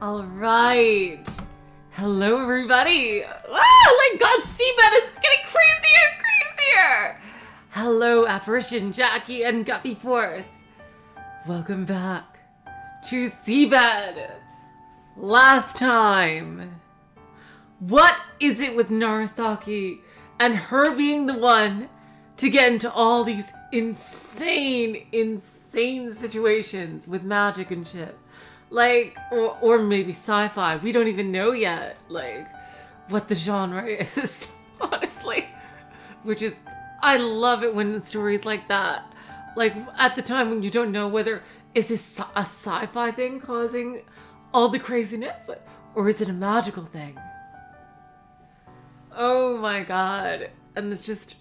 All right. Hello, everybody. Oh my God, Seabed is getting crazier and crazier. Hello, Apparition, Jackie, and Guppy Force. Welcome back to Seabed. Last time, what is it with Narasaki and her being the one to get into all these insane situations with magic and shit? Like, or maybe sci-fi. We don't even know yet, like, what the genre is, honestly. Which is, I love it when the stories like that. Like, at the time when you don't know whether, is this a sci-fi thing causing all the craziness? Or is it a magical thing? Oh my God. And it's just,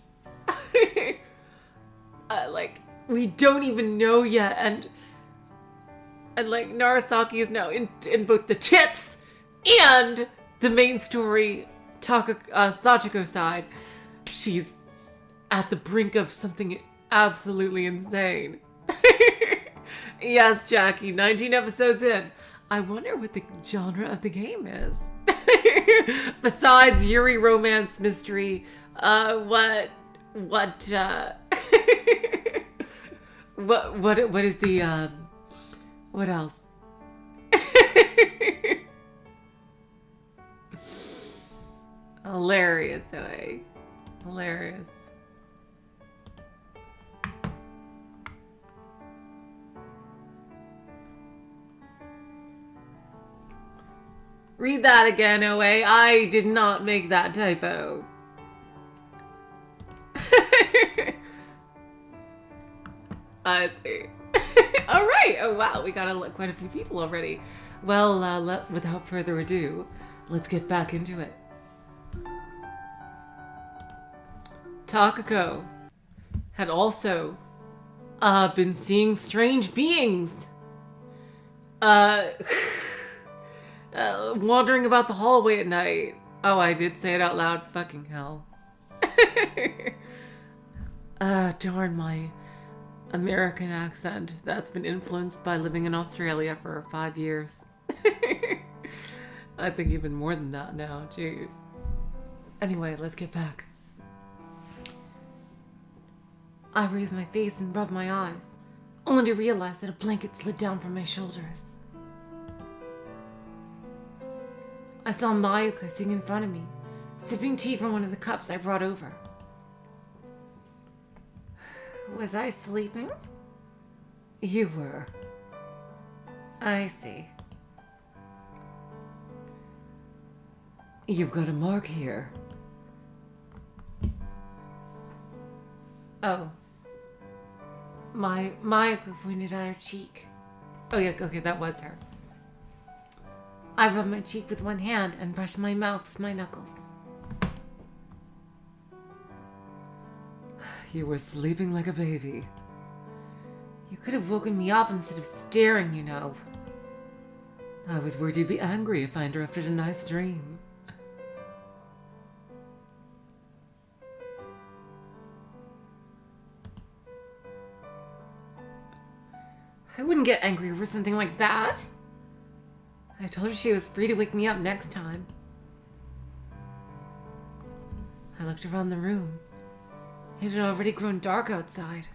like, we don't even know yet, and like, Narasaki is now in both the tips and the main story, Sachiko side. She's at the brink of something absolutely insane. Yes, Jackie, 19 episodes in. I wonder what the genre of the game is. Besides Yuri romance mystery, what is the, what else? Hilarious, eh? Hilarious. Read that again, OA. I did not make that typo. I see. All right. Oh, wow. We got quite a few people already. Well, without further ado, let's get back into it. Takako had also been seeing strange beings wandering about the hallway at night. Oh, I did say it out loud. Fucking hell. Darn my American accent that's been influenced by living in Australia for 5 years. I think even more than that now. Jeez. Anyway, let's get back. I raised my face and rubbed my eyes, only to realize that a blanket slid down from my shoulders. I saw Mayuka sitting in front of me, sipping tea from one of the cups I brought over. Was I sleeping? You were. I see. You've got a mark here. Oh. Mayuka pointed at her cheek. Oh yeah, okay, that was her. I rubbed my cheek with one hand and brushed my mouth with my knuckles. You were sleeping like a baby. You could have woken me up instead of staring, you know. I was worried you'd be angry if I interrupted a nice dream. I wouldn't get angry over something like that. I told her she was free to wake me up next time. I looked around the room. It had already grown dark outside.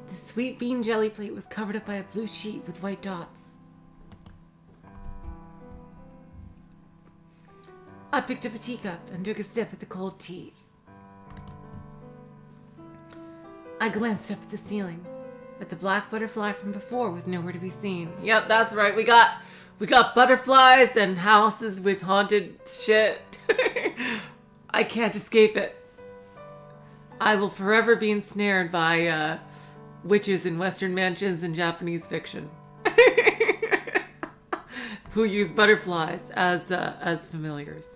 The sweet bean jelly plate was covered up by a blue sheet with white dots. I picked up a teacup and took a sip at the cold tea. I glanced up at the ceiling, but the black butterfly from before was nowhere to be seen. Yep, that's right. We got butterflies and houses with haunted shit. I can't escape it. I will forever be ensnared by witches in Western mansions and Japanese fiction, who use butterflies as familiars.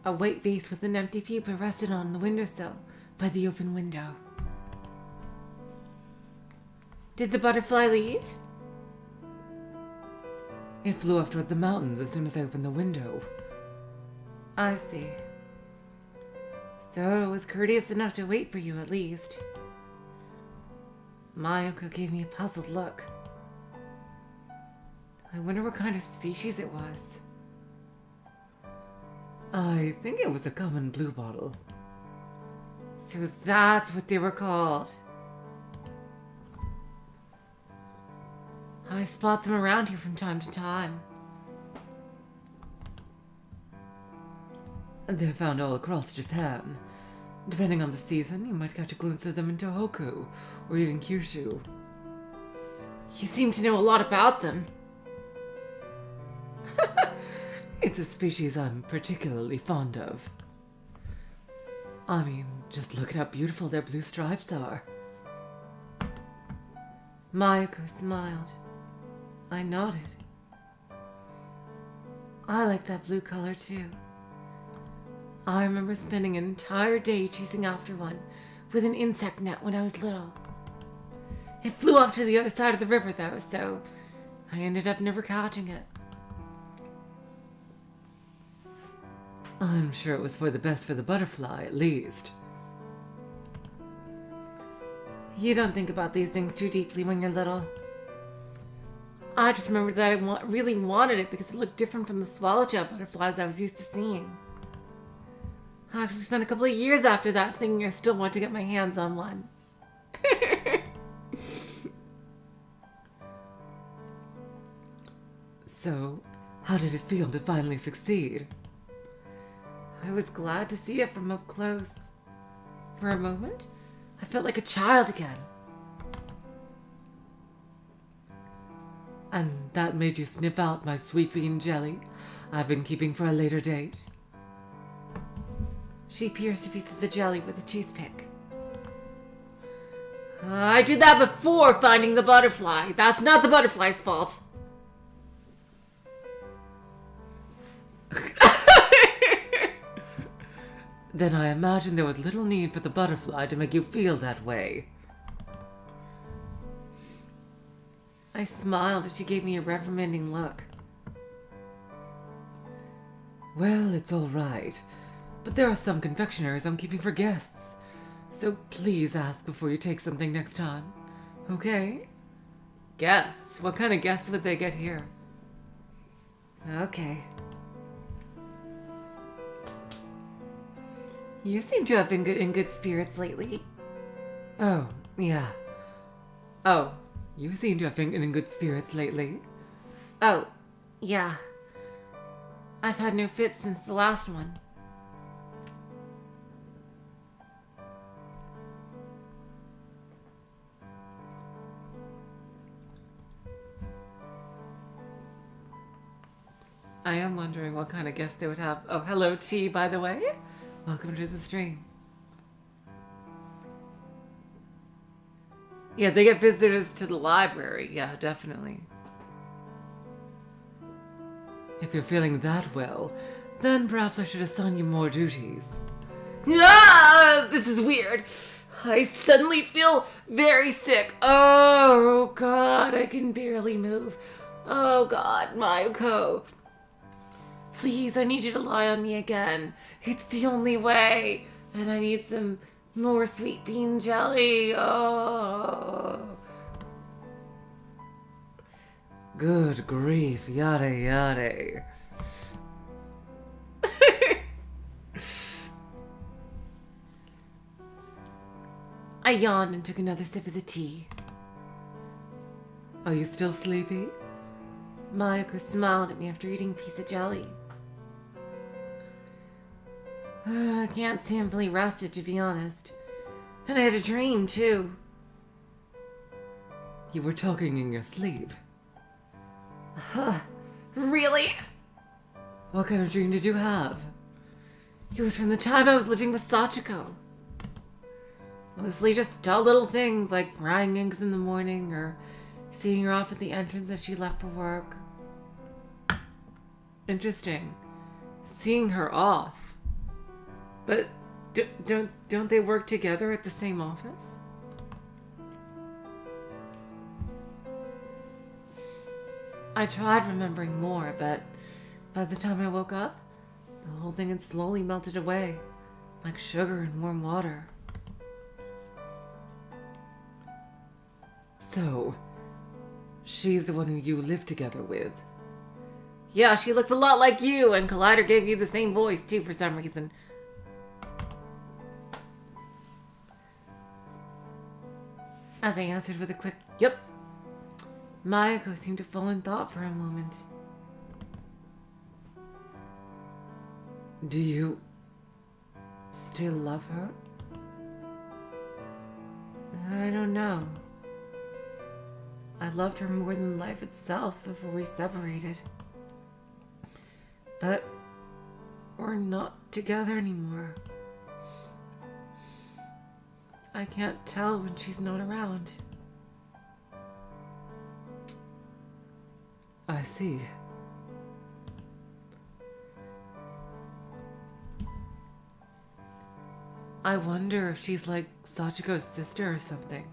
A white vase with an empty pupa rested on the windowsill by the open window. Did the butterfly leave? It flew off toward the mountains as soon as I opened the window. I see. So I was courteous enough to wait for you at least. Mayuko gave me a puzzled look. I wonder what kind of species it was. I think it was a common bluebottle. So that's what they were called. I spot them around here from time to time. They're found all across Japan. Depending on the season, you might catch a glimpse of them in Tohoku, or even Kyushu. You seem to know a lot about them. It's a species I'm particularly fond of. I mean, just look at how beautiful their blue stripes are. Mayuko smiled. I nodded. I like that blue color too. I remember spending an entire day chasing after one with an insect net when I was little. It flew off to the other side of the river though, so I ended up never catching it. I'm sure it was for the best for the butterfly, at least. You don't think about these things too deeply when you're little. I just remember that I really wanted it because it looked different from the swallowtail butterflies I was used to seeing. I actually spent a couple of years after that thinking I still want to get my hands on one. So, how did it feel to finally succeed? I was glad to see it from up close. For a moment, I felt like a child again. And that made you sniff out my sweet bean jelly I've been keeping for a later date? She pierced a piece of the jelly with a toothpick. I did that before finding the butterfly. That's not the butterfly's fault. Then I imagine there was little need for the butterfly to make you feel that way. I smiled as she gave me a reprimanding look. Well, it's all right, but there are some confectioneries I'm keeping for guests, so please ask before you take something next time, okay? Guests? What kind of guests would they get here? Okay. You seem to have been in good spirits lately. Oh, yeah. Oh, you seem to have been in good spirits lately. Oh, yeah. I've had no fits since the last one. I am wondering what kind of guests they would have. Oh, hello, T, by the way. Welcome to the stream. Yeah, they get visitors to the library. Yeah, definitely. If you're feeling that well, then perhaps I should assign you more duties. Ah, this is weird. I suddenly feel very sick. Oh, God, I can barely move. Oh, God, Mayuko. Please, I need you to lie on me again. It's the only way. And I need some more sweet bean jelly. Oh. Good grief, yada yada. I yawned and took another sip of the tea. Are you still sleepy? Mayuko smiled at me after eating a piece of jelly. I can't say I'm fully rested, to be honest. And I had a dream, too. You were talking in your sleep. Really? What kind of dream did you have? It was from the time I was living with Sachiko. Mostly just dull little things like frying eggs in the morning or seeing her off at the entrance as she left for work. Interesting. Seeing her off. But don't they work together at the same office? I tried remembering more, but by the time I woke up, the whole thing had slowly melted away, like sugar in warm water. So, she's the one who you live together with. Yeah, she looked a lot like you, and Collider gave you the same voice, too, for some reason. As I answered with a quick, yep. Mayako seemed to fall in thought for a moment. Do you still love her? I don't know. I loved her more than life itself before we separated. But we're not together anymore. I can't tell when she's not around. I see. I wonder if she's like Sachiko's sister or something.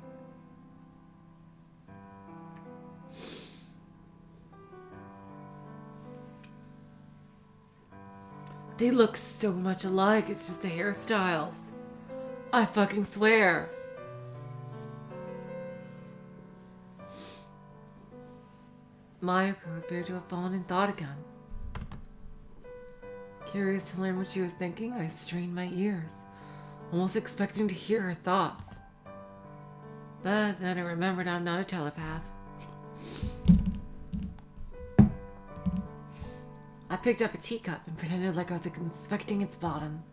They look so much alike, it's just the hairstyles. I fucking swear. Mayako appeared to have fallen in thought again. Curious to learn what she was thinking, I strained my ears, almost expecting to hear her thoughts. But then I remembered I'm not a telepath. I picked up a teacup and pretended like I was inspecting its bottom.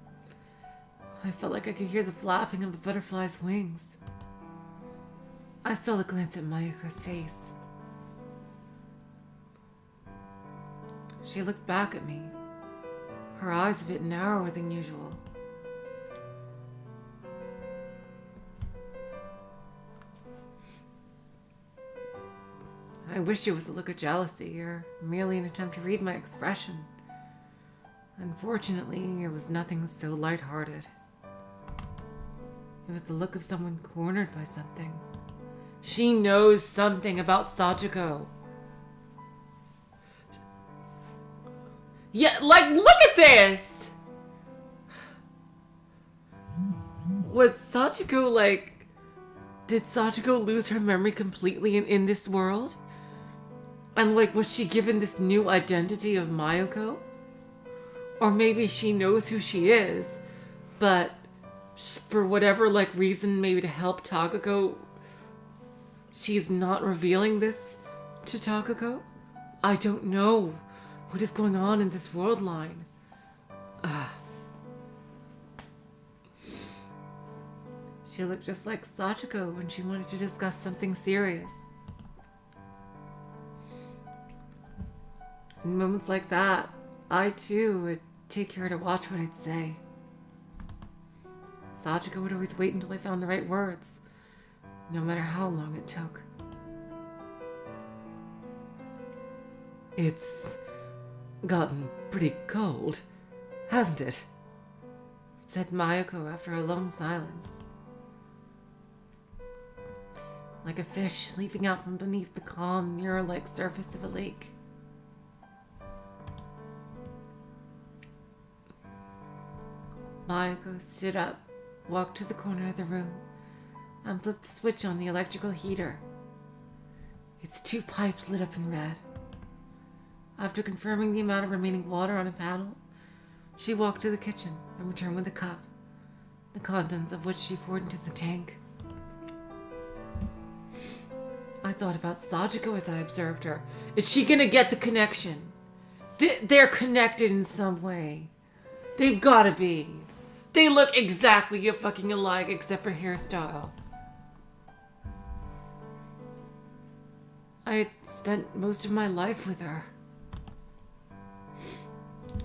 I felt like I could hear the flapping of a butterfly's wings. I stole a glance at Mayako's face. She looked back at me, her eyes a bit narrower than usual. I wished it was a look of jealousy or merely an attempt to read my expression. Unfortunately, it was nothing so lighthearted. It was the look of someone cornered by something. She knows something about Sachiko. Yeah, like, look at this! Was Sachiko, like... Did Sachiko lose her memory completely in this world? And, like, was she given this new identity of Mayako? Or maybe she knows who she is, but for whatever, like, reason, maybe to help Takako, she's not revealing this to Takako? I don't know what is going on in this worldline. She looked just like Sachiko when she wanted to discuss something serious. In moments like that, I too would take care to watch what I'd say. Sachiko would always wait until I found the right words, no matter how long it took. It's gotten pretty cold, hasn't it? Said Mayako after a long silence. Like a fish leaping out from beneath the calm, mirror-like surface of a lake. Mayako stood up, walked to the corner of the room, and flipped the switch on the electrical heater. Its two pipes lit up in red. After confirming the amount of remaining water on a panel, she walked to the kitchen and returned with a cup, the contents of which she poured into the tank. I thought about Sachiko as I observed her. Is she gonna get the connection? They're connected in some way. They've gotta be. They look exactly fucking alike except for hairstyle. I had spent most of my life with her.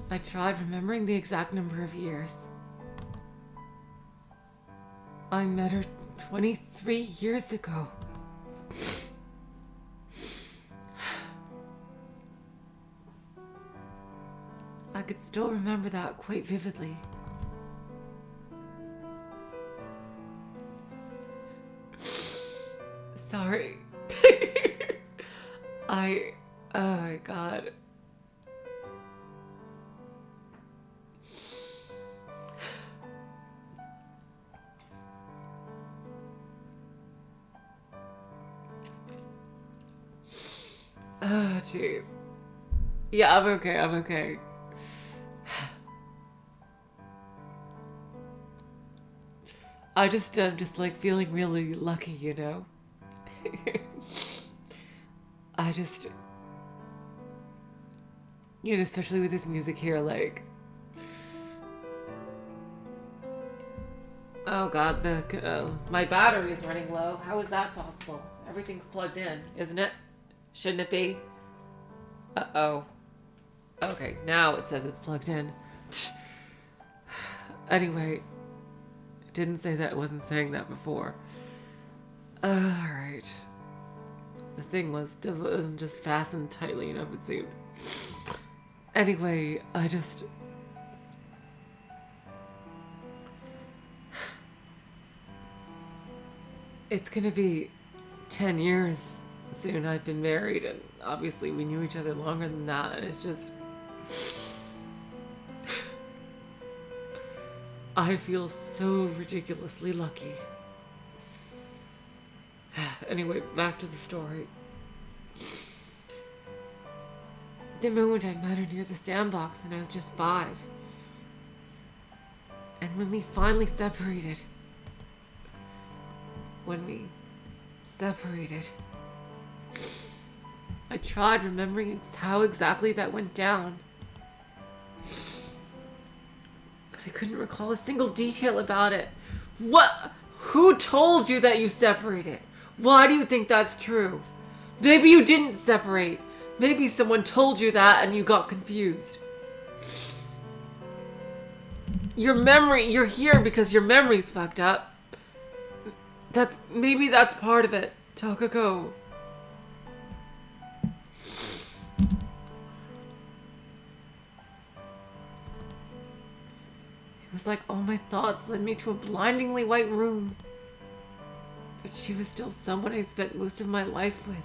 I tried remembering the exact number of years. I met her 23 years ago. I could still remember that quite vividly. Sorry. Oh my god. Oh, jeez. Yeah, I'm okay. I'm okay. I'm just like feeling really lucky, you know? I just, you know, especially with this music here, like, oh god, my battery is running low. How is that possible? Everything's plugged in, isn't it? Shouldn't it be? Uh-oh. Okay, now it says it's plugged in. Anyway, it didn't say that, it wasn't saying that before. Alright. The thing wasn't just fastened tightly enough, it seemed. Anyway, it's gonna be 10 years soon I've been married, and obviously we knew each other longer than that, and it's just... I feel so ridiculously lucky. Anyway, back to the story. The moment I met her near the sandbox when I was just 5. And when we finally separated. I tried remembering how exactly that went down. But I couldn't recall a single detail about it. What? Who told you that you separated? Why do you think that's true? Maybe you didn't separate. Maybe someone told you that and you got confused. You're here because your memory's fucked up. Maybe that's part of it, Takako. It was like all my thoughts led me to a blindingly white room. But she was still someone I spent most of my life with.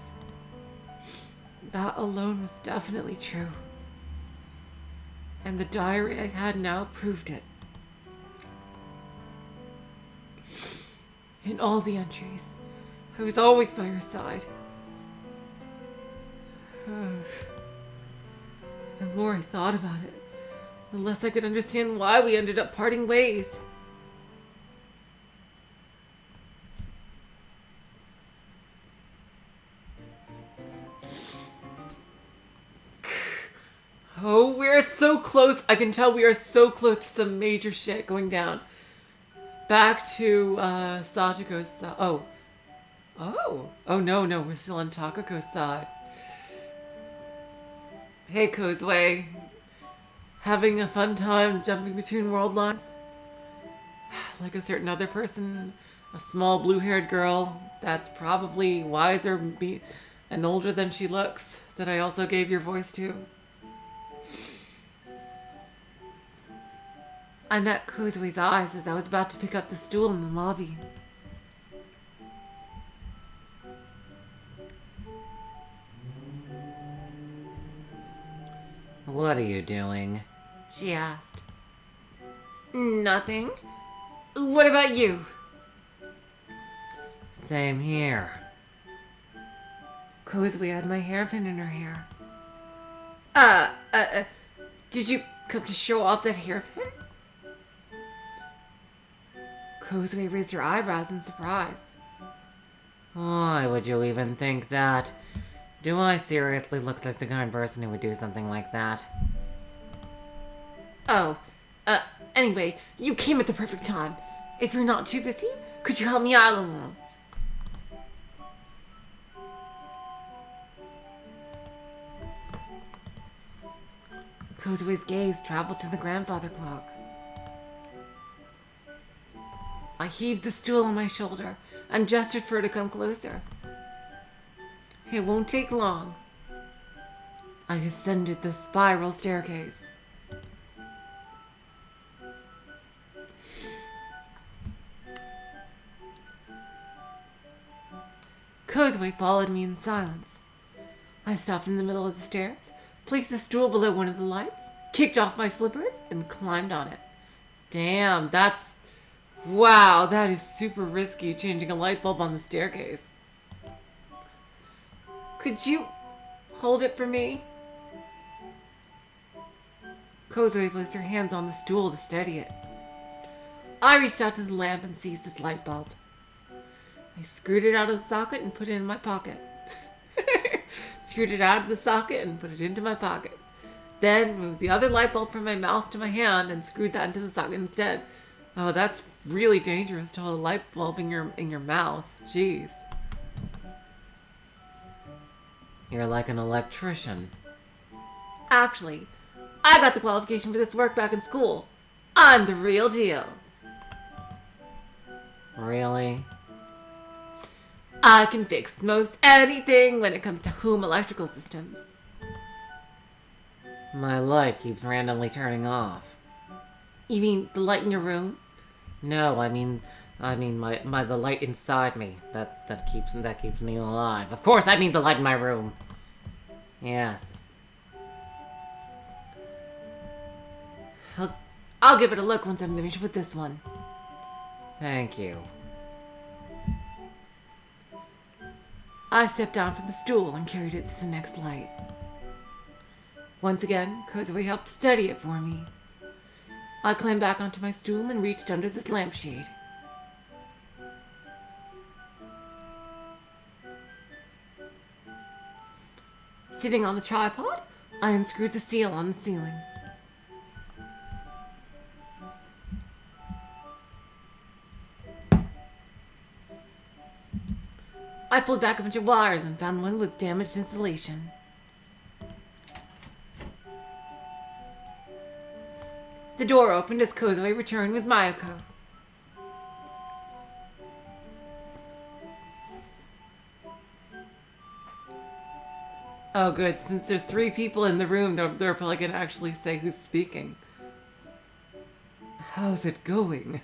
That alone was definitely true. And the diary I had now proved it. In all the entries, I was always by her side. The more I thought about it, the less I could understand why we ended up parting ways. Oh, we're so close. I can tell we are so close to some major shit going down. Back to Sachiko's side. Oh, no, we're still on Takako's side. Hey, Kozue. Having a fun time jumping between world lines? Like a certain other person, a small blue-haired girl that's probably wiser and older than she looks, that I also gave your voice to. I met Kozue's eyes as I was about to pick up the stool in the lobby. What are you doing? She asked. Nothing. What about you? Same here. Kozue had my hairpin in her hair. Did you come to show off that hairpin? Kozue raised her eyebrows in surprise. Why would you even think that? Do I seriously look like the kind of person who would do something like that? Oh, anyway, you came at the perfect time. If you're not too busy, could you help me out a little? Kozue's gaze traveled to the grandfather clock. I heaved the stool on my shoulder and gestured for her to come closer. It won't take long. I ascended the spiral staircase. Kozue followed me in silence. I stopped in the middle of the stairs, placed a stool below one of the lights, kicked off my slippers, and climbed on it. Damn, wow, that is super risky, changing a light bulb on the staircase. Could you hold it for me? Kozue placed her hands on the stool to steady it. I reached out to the lamp and seized its light bulb. I screwed it out of the socket and put it in my pocket. Screwed it out of the socket and put it into my pocket. Then moved the other light bulb from my mouth to my hand and screwed that into the socket instead. Oh, that's really dangerous to hold a light bulb in your mouth. Jeez. You're like an electrician. Actually, I got the qualification for this work back in school. I'm the real deal. Really? I can fix most anything when it comes to home electrical systems. My light keeps randomly turning off. You mean the light in your room? No, I mean the light inside me. That keeps me alive. Of course, I mean the light in my room. Yes. I'll give it a look once I'm finished with this one. Thank you. I stepped down from the stool and carried it to the next light. Once again, Kozue helped steady it for me. I climbed back onto my stool and reached under this lampshade. Sitting on the tripod, I unscrewed the seal on the ceiling. I pulled back a bunch of wires and found one with damaged insulation. The door opened as Kozue returned with Mayuko. Oh good, since there's 3 people in the room, they're probably gonna actually say who's speaking. How's it going?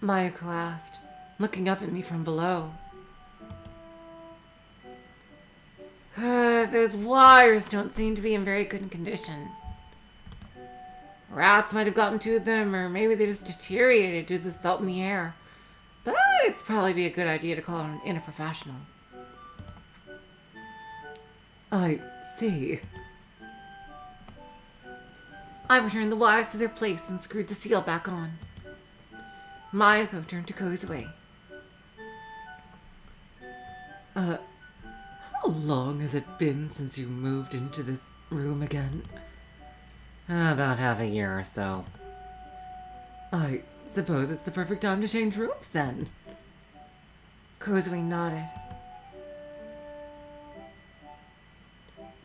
Mayuko asked, looking up at me from below. Those wires don't seem to be in very good condition. Rats might have gotten to them, or maybe they just deteriorated due to the salt in the air. But it'd probably be a good idea to call in a professional. I see. I returned the wires to their place and screwed the seal back on. Mayuko turned to Kozue. How long has it been since you moved into this room again? About half a year or so. I suppose it's the perfect time to change rooms then. Kozue nodded.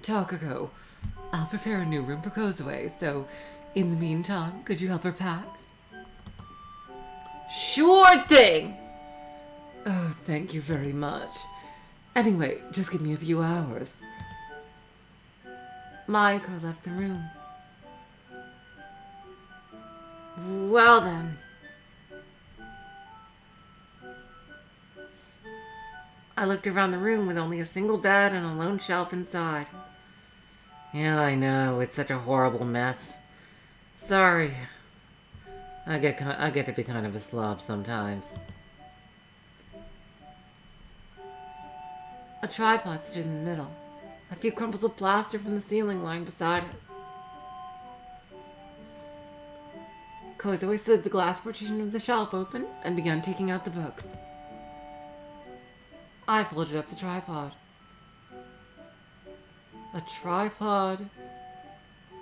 Takako, I'll prepare a new room for Kozue, so in the meantime, could you help her pack? Sure thing! Oh, thank you very much. Anyway, just give me a few hours. Mayuko left the room. Well then. I looked around the room with only a single bed and a lone shelf inside. Yeah, I know. It's such a horrible mess. Sorry. I get to be kind of a slob sometimes. A tripod stood in the middle. A few crumbles of plaster from the ceiling lying beside it. Kozue slid the glass partition of the shelf open and began taking out the books. I folded up the tripod. A tripod?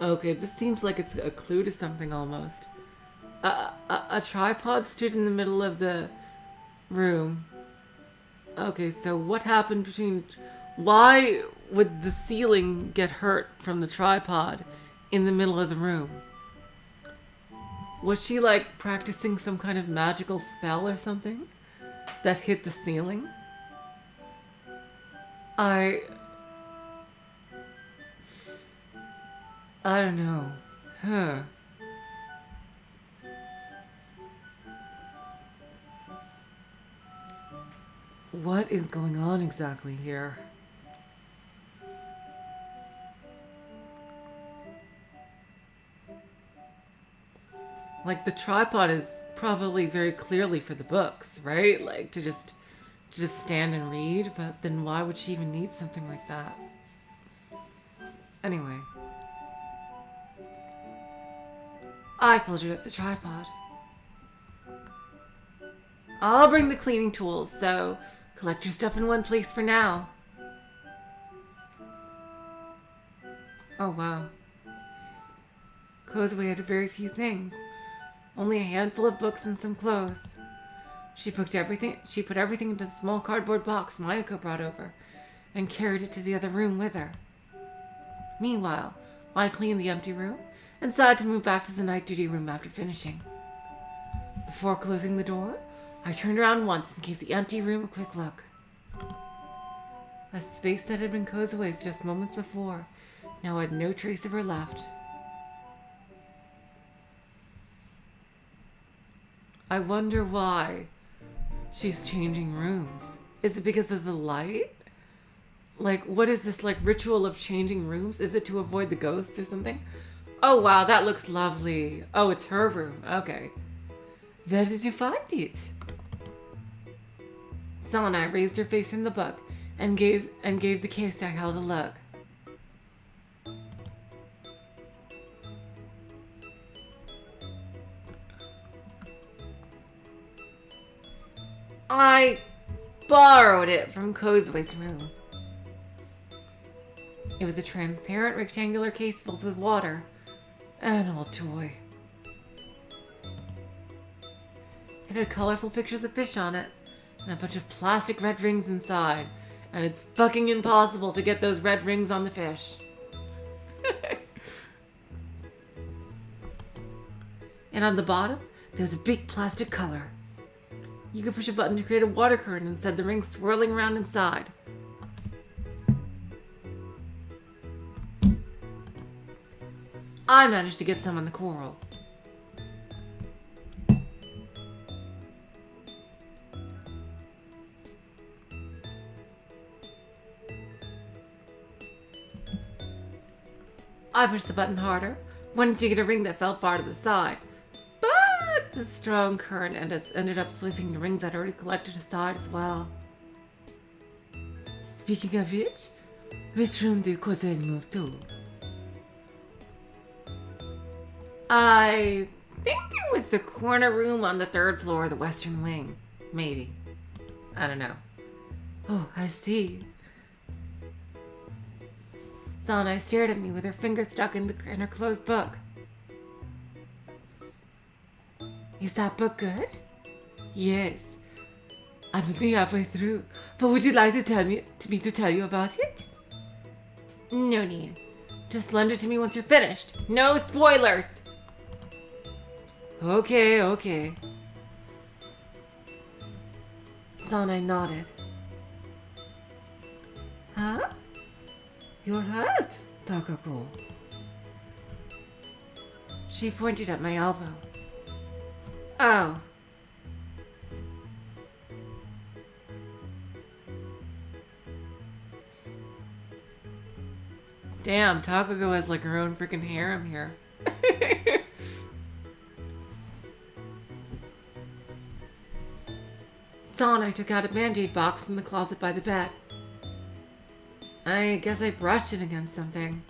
Okay, this seems like it's a clue to something almost. A tripod stood in the middle of the room. Okay, so what happened between... Why would the ceiling get hurt from the tripod in the middle of the room? Was she, like, practicing some kind of magical spell or something that hit the ceiling? I don't know. Huh. What is going on exactly here? Like, the tripod is probably very clearly for the books, right? Like, to just stand and read, but then why would she even need something like that? Anyway. I folded up the tripod. I'll bring the cleaning tools, so collect your stuff in one place for now. Oh, wow. Kozue had very few things. Only a handful of books and some clothes. She put everything into the small cardboard box Mayako brought over and carried it to the other room with her. Meanwhile, I cleaned the empty room and decided to move back to the night duty room after finishing. Before closing the door, I turned around once and gave the empty room a quick look. A space that had been Kozue's just moments before now had no trace of her left. I wonder why she's changing rooms. Is it because of the light? Like, what is this, like, ritual of changing rooms? Is it to avoid the ghosts or something? Oh, wow, that looks lovely. Oh, it's her room. Okay. Where did you find it? Selena raised her face from the book and gave the case I held a look. I borrowed it from Kozue's room. It was a transparent rectangular case filled with water. An old toy. It had colorful pictures of fish on it, and a bunch of plastic red rings inside. And it's fucking impossible to get those red rings on the fish. And on the bottom, there's a big plastic color. You could push a button to create a water current and send the rings swirling around inside. I managed to get some on the coral. I pushed the button harder, wanting to get a ring that fell far to the side. But the strong current ended up sweeping the rings I'd already collected aside as well. Speaking of which room did Kozue move to? I think it was the corner room on the third floor of the western wing. Maybe. I don't know. Oh, I see. Sanai stared at me with her finger stuck in her closed book. Is that book good? Yes. I'm only halfway through, but would you like to tell me to tell you about it? No need. Just lend it to me once you're finished. No spoilers! Okay. Sanai nodded. Huh? You're hurt, Takako. She pointed at my elbow. Oh. Damn, Takako has like her own freaking harem here. Sanai took out a band-aid box from the closet by the bed. I guess I brushed it against something.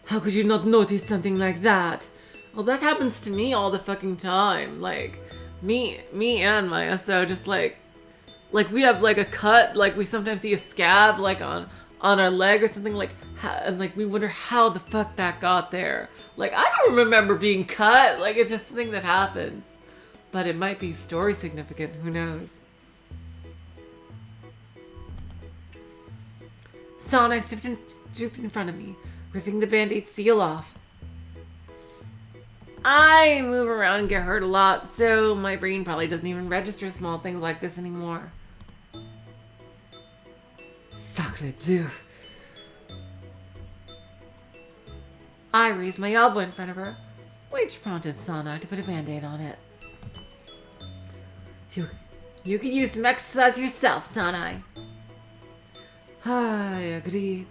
How could you not notice something like that? Well, that happens to me all the fucking time. Like, me and my SO just like we have like a cut, like we sometimes see a scab like on our leg or something, like, and like we wonder how the fuck that got there. Like, I don't remember being cut. Like, it's just something that happens. But it might be story significant, who knows? Sanai stooped in front of me, ripping the band-aid seal off. I move around and get hurt a lot, so my brain probably doesn't even register small things like this anymore. Sacre Dieu. I raised my elbow in front of her, which prompted Sanai to put a band-aid on it. You could use some exercise yourself, Sanai. I agree,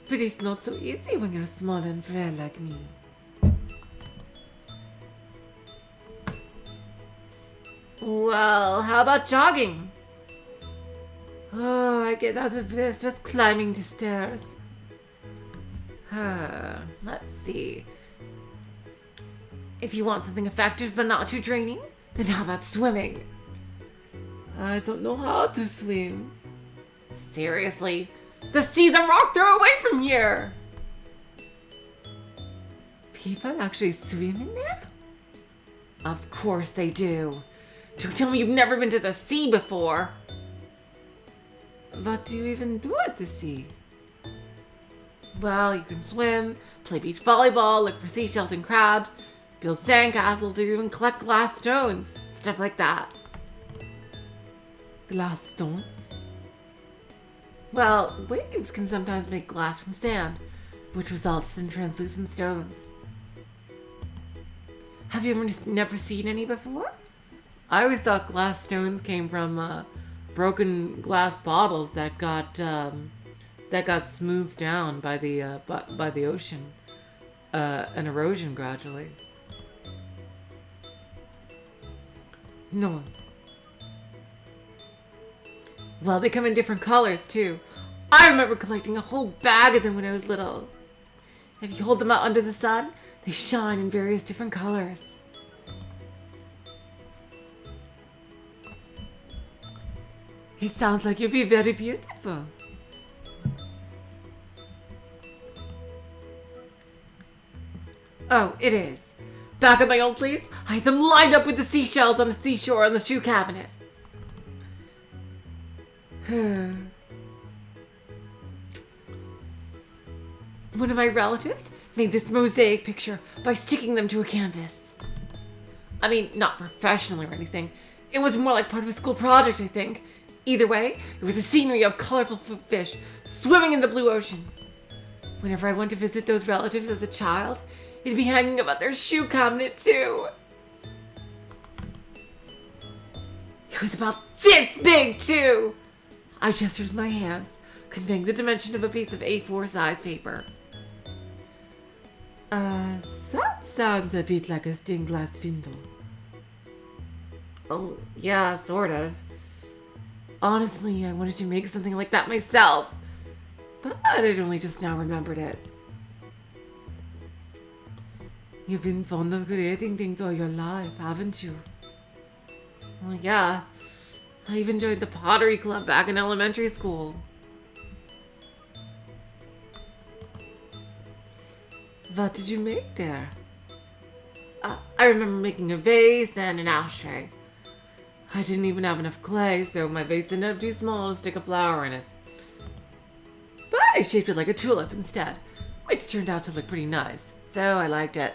but it's not so easy when you're small and frail like me. Well, how about jogging? Oh, I get out of this just climbing the stairs. Let's see. If you want something effective but not too draining, then how about swimming? I don't know how to swim. Seriously? The sea's a rock throw away from here! People actually swim in there? Of course they do. Don't tell me you've never been to the sea before. What do you even do at the sea? Well, you can swim, play beach volleyball, look for seashells and crabs, build sandcastles, or even collect glass stones. Stuff like that. Glass stones? Well, waves can sometimes make glass from sand, which results in translucent stones. Have you never seen any before? I always thought glass stones came from broken glass bottles that got smoothed down by the ocean and erosion gradually. No. Well, they come in different colors too. I remember collecting a whole bag of them when I was little. If you hold them out under the sun, they shine in various different colors. It sounds like you'll be very beautiful. Oh, it is. Back at my old place, I had them lined up with the seashells on the seashore on the shoe cabinet. One of my relatives made this mosaic picture by sticking them to a canvas. I mean, not professionally or anything. It was more like part of a school project, I think. Either way, it was a scenery of colorful fish swimming in the blue ocean. Whenever I went to visit those relatives as a child, it'd be hanging above their shoe cabinet too. It was about this big too. I gestured with my hands, conveying the dimension of a piece of A4 size paper. That sounds a bit like a stained glass window. Oh, yeah, sort of. Honestly, I wanted to make something like that myself, but I'd only just now remembered it. You've been fond of creating things all your life, haven't you? Well, yeah. I've enjoyed the pottery club back in elementary school. What did you make there? I remember making a vase and an ashtray. I didn't even have enough clay, so my vase ended up too small to stick a flower in it. But I shaped it like a tulip instead, which turned out to look pretty nice, so I liked it.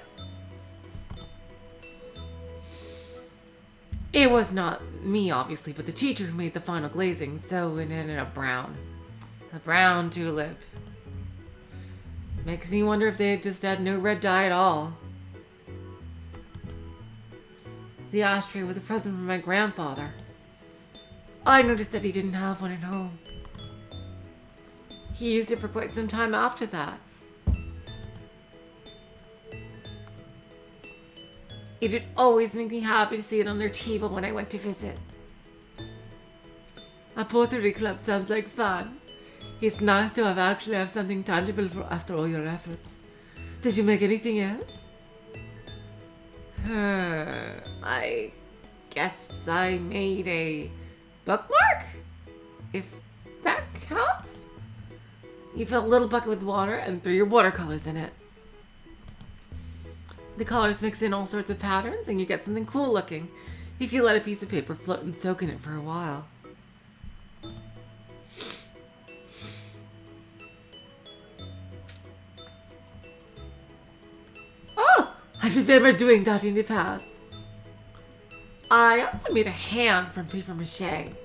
It was not me, obviously, but the teacher who made the final glazing, so it ended up brown. A brown tulip. Makes me wonder if they had just had no red dye at all. The ashtray was a present from my grandfather. I noticed that he didn't have one at home. He used it for quite some time after that. It'd always make me happy to see it on their table when I went to visit. A pottery club sounds like fun. It's nice to actually have something tangible for after all your efforts. Did you make anything else? I guess I made a bookmark? If that counts? You fill a little bucket with water and throw your watercolors in it. The colors mix in all sorts of patterns and you get something cool looking if you let a piece of paper float and soak in it for a while. Oh! I remember doing that in the past. I also made a hand from paper mache. I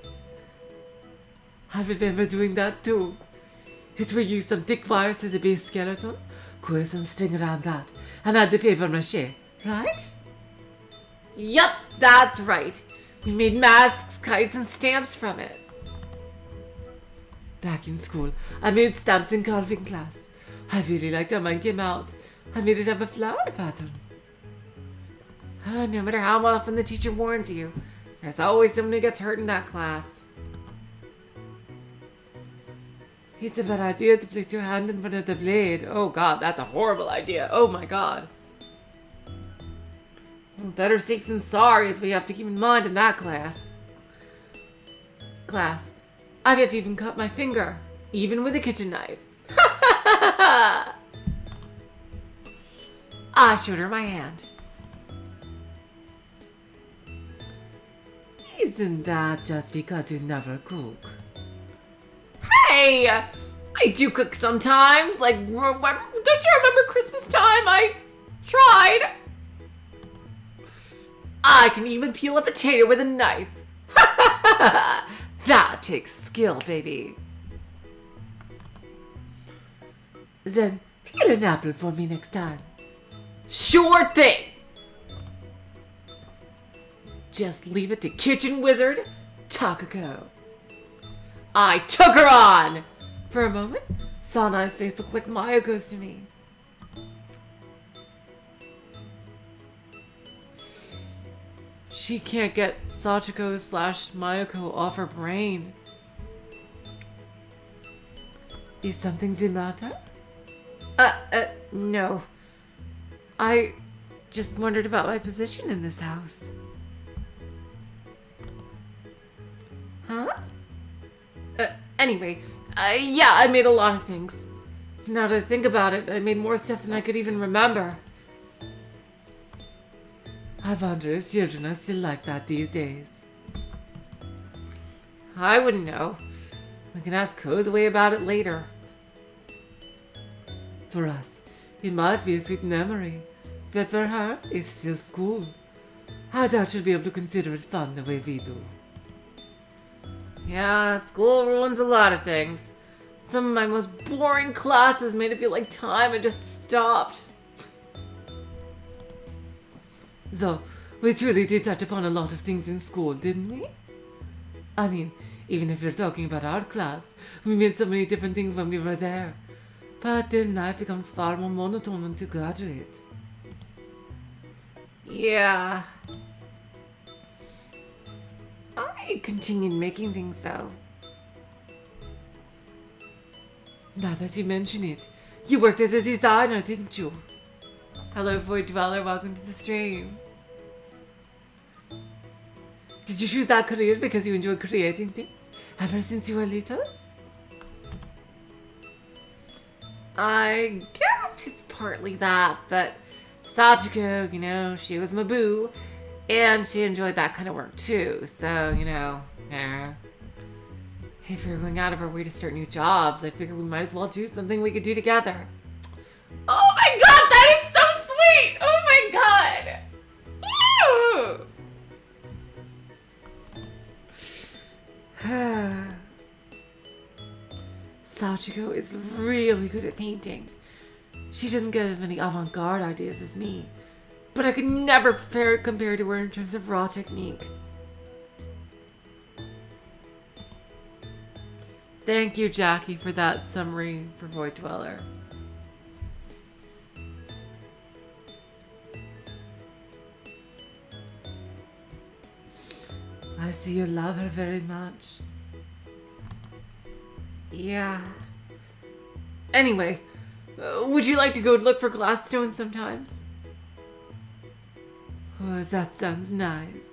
remember doing that too. It's where you use some thick wires to the base skeleton, coil some string around that, and add the paper mache, right? Yup, that's right. We made masks, kites, and stamps from it. Back in school, I made stamps in carving class. I really liked how mine came out. I made it have a flower pattern. No matter how often the teacher warns you, there's always someone who gets hurt in that class. It's a bad idea to place your hand in front of the blade. Oh god, that's a horrible idea. Oh my god. Well, better safe than sorry, as we have to keep in mind in that class. I've yet to even cut my finger, even with a kitchen knife. I showed her my hand. Isn't that just because you never cook? Hey! I do cook sometimes. Like, don't you remember Christmas time? I tried. I can even peel a potato with a knife. That takes skill, baby. Then peel an apple for me next time. Sure thing. Just leave it to kitchen wizard Takako. I took her on! For a moment, Sanai's face looked like Mayoko's to me. She can't get Sachiko / Mayoko off her brain. Is something the matter? No. I just wondered about my position in this house. Huh? Anyway, yeah, I made a lot of things. Now that I think about it, I made more stuff than I could even remember. I wonder if children are still like that these days. I wouldn't know. We can ask Kozue about it later. For us, it might be a sweet memory, but for her, it's still school. I doubt she'll be able to consider it fun the way we do. Yeah, school ruins a lot of things. Some of my most boring classes made it feel like time had just stopped. So, we truly did touch upon a lot of things in school, didn't we? I mean, even if you're talking about art class, we made so many different things when we were there. But then life becomes far more monotone once you graduate. Yeah. I continued making things though. Now that you mention it, you worked as a designer, didn't you? Hello, Void Dweller, welcome to the stream. Did you choose that career because you enjoy creating things ever since you were little? I guess it's partly that, but Sachiko, you know, she was my boo, and she enjoyed that kind of work too, so, you know, yeah. If we were going out of our way to start new jobs, I figured we might as well do something we could do together. Oh my god, that is so sweet! Oh my god! Sachiko is really good at painting. She doesn't get as many avant-garde ideas as me, but I could never compare to her in terms of raw technique. Thank you, Jackie, for that summary for Void Dweller. I see you love her very much. Yeah. Anyway, would you like to go look for glass stones sometimes? Oh, that sounds nice.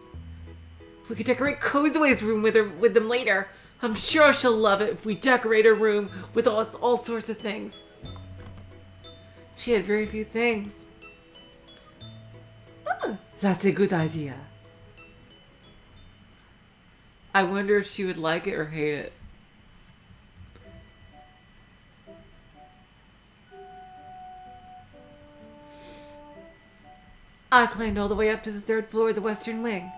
We could decorate Kozue's room with them later. I'm sure she'll love it if we decorate her room with all sorts of things. She had very few things. Oh, that's a good idea. I wonder if she would like it or hate it. I climbed all the way up to the 3rd floor of the western wing,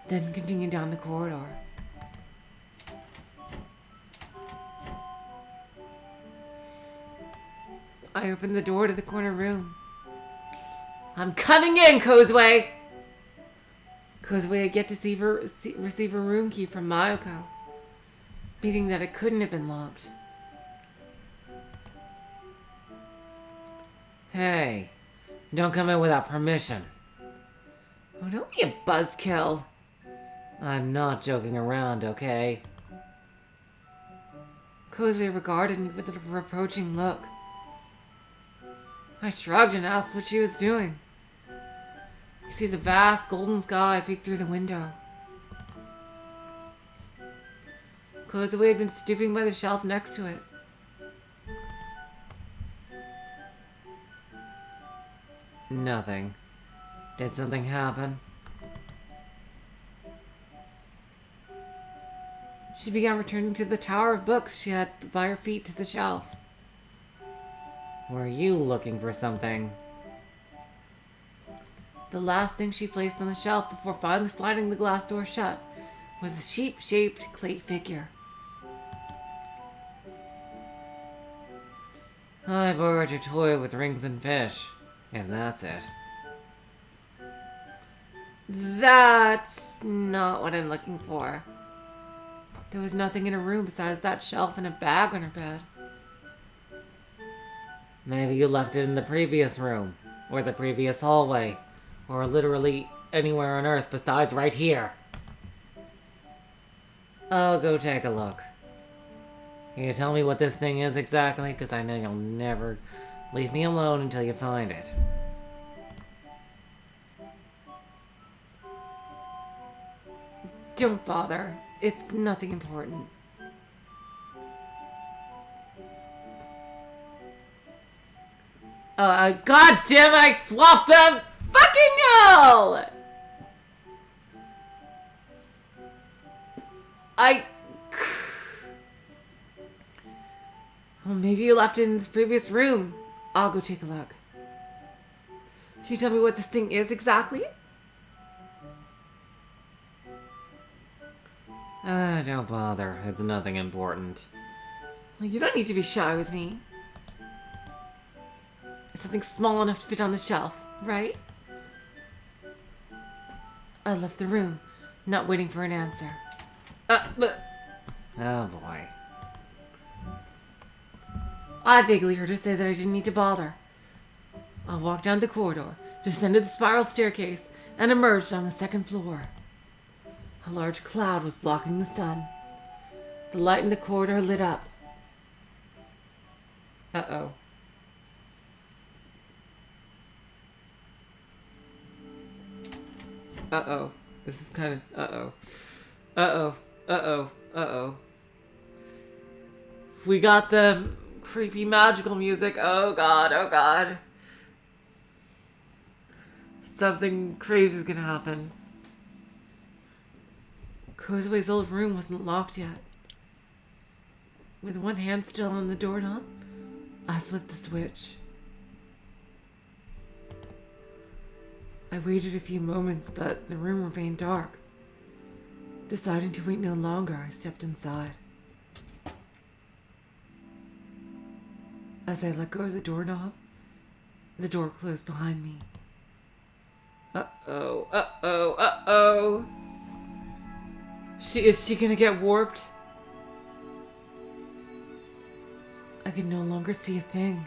then continued down the corridor. I opened the door to the corner room. I'm coming in, Kozue! Kozue had yet to receive a room key from Mayoko, meaning that it couldn't have been locked. Hey, don't come in without permission. Oh, don't be a buzzkill. I'm not joking around, okay? Kozue regarded me with a reproaching look. I shrugged and asked what she was doing. I could see the vast golden sky peek through the window. Kozue had been stooping by the shelf next to it. Nothing. Did something happen? She began returning to the tower of books she had by her feet to the shelf. Were you looking for something? The last thing she placed on the shelf before finally sliding the glass door shut was a sheep-shaped clay figure. I borrowed your toy with rings and fish, if that's it. That's not what I'm looking for. There was nothing in her room besides that shelf and a bag on her bed. Maybe you left it in the previous room, or the previous hallway, or literally anywhere on Earth besides right here. I'll go take a look. Can you tell me what this thing is exactly? Because I know you'll never leave me alone until you find it. Don't bother. It's nothing important. God damn it, I swapped them! Fucking hell! Well, maybe you left it in the previous room. I'll go take a look. Can you tell me what this thing is exactly? Don't bother. It's nothing important. Well, you don't need to be shy with me. It's something small enough to fit on the shelf, right? I left the room, not waiting for an answer. But... Oh boy. I vaguely heard her say that I didn't need to bother. I walked down the corridor, descended the spiral staircase, and emerged on the second floor. A large cloud was blocking the sun. The light in the corridor lit up. Uh-oh. Uh-oh. This is kind of... Uh-oh. Uh-oh. Uh-oh. Uh-oh. We got the creepy magical music. Oh god, oh god. Something crazy is gonna happen. Kozue's old room wasn't locked yet. With one hand still on the doorknob, I flipped the switch. I waited a few moments, but the room remained dark. Deciding to wait no longer, I stepped inside. As I let go of the doorknob, the door closed behind me. Uh-oh, uh-oh, uh-oh. Is she gonna get warped? I could no longer see a thing.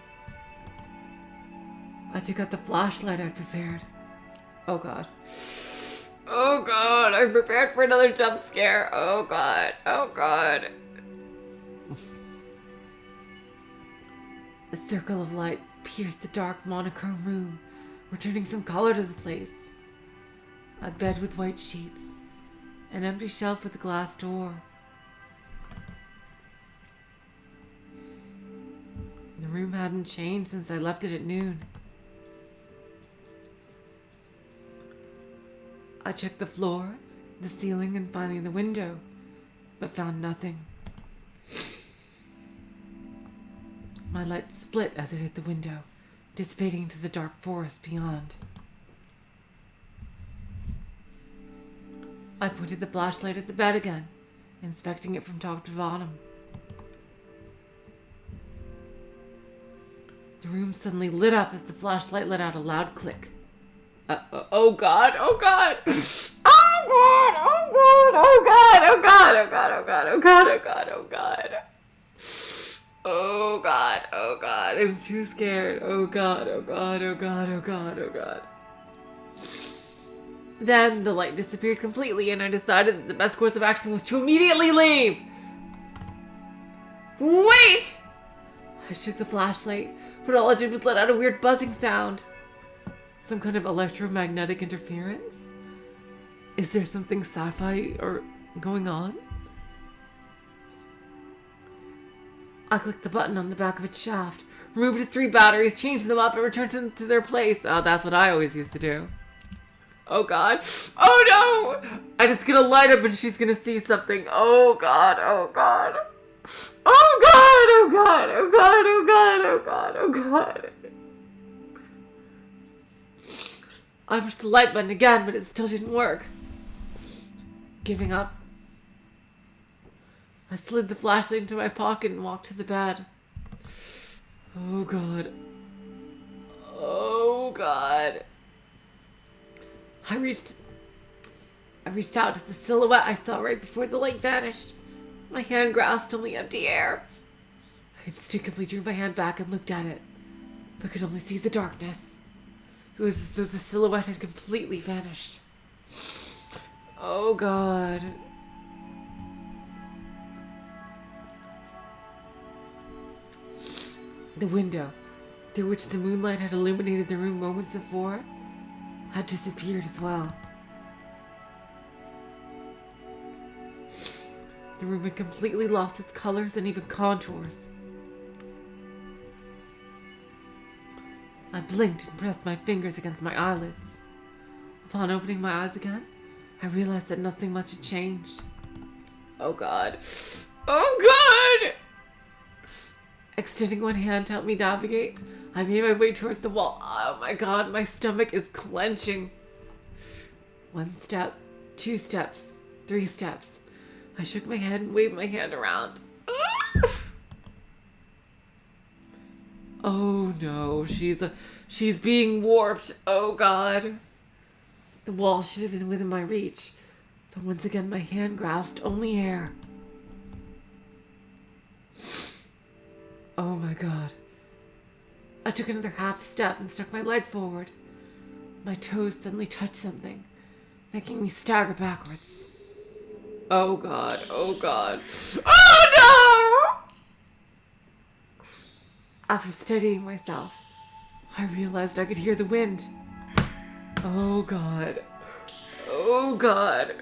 I took out the flashlight I'd prepared. Oh god. Oh god, I'm prepared for another jump scare. Oh god, oh god. A circle of light pierced the dark monochrome room, returning some color to the place. A bed with white sheets. An empty shelf with a glass door. The room hadn't changed since I left it at noon. I checked the floor, the ceiling, and finally the window, but found nothing. My light split as it hit the window, dissipating into the dark forest beyond. I pointed the flashlight at the bed again, inspecting it from top to bottom. The room suddenly lit up as the flashlight let out a loud click. Oh god, oh god! Oh god, oh god, oh god, oh god, oh god, oh god, oh god, oh god, oh god. Oh god, oh god, I'm too scared. Oh god, oh god, oh god, oh god, oh god. Then the light disappeared completely and I decided that the best course of action was to immediately leave. Wait! I shook the flashlight, but all it did was let out a weird buzzing sound. Some kind of electromagnetic interference? Is there something sci-fi or going on? I clicked the button on the back of its shaft, removed its 3 batteries, changed them up, and returned them to their place. Oh, that's what I always used to do. Oh god. Oh no! And it's gonna light up and she's gonna see something. Oh god, oh god. Oh god, oh god, oh god, oh god, oh god, oh god. I pushed the light button again, but it still didn't work. Giving up, I slid the flashlight into my pocket and walked to the bed. Oh god. Oh god. I reached out to the silhouette I saw right before the light vanished. My hand grasped only empty air. I instinctively drew my hand back and looked at it, but could only see the darkness. It was as though the silhouette had completely vanished. Oh god. The window, through which the moonlight had illuminated the room moments before, had disappeared as well. The room had completely lost its colors and even contours. I blinked and pressed my fingers against my eyelids. Upon opening my eyes again, I realized that nothing much had changed. Oh god. Oh god! Extending one hand to help me navigate, I made my way towards the wall. Oh my god, my stomach is clenching. 1 step, 2 steps, 3 steps. I shook my head and waved my hand around. Oh no, she's being warped. Oh god. The wall should have been within my reach, but once again my hand grasped only air. Oh my god. I took another half step and stuck my leg forward. My toes suddenly touched something, making me stagger backwards. Oh god, oh god. Oh no! After steadying myself, I realized I could hear the wind. Oh god. Oh god.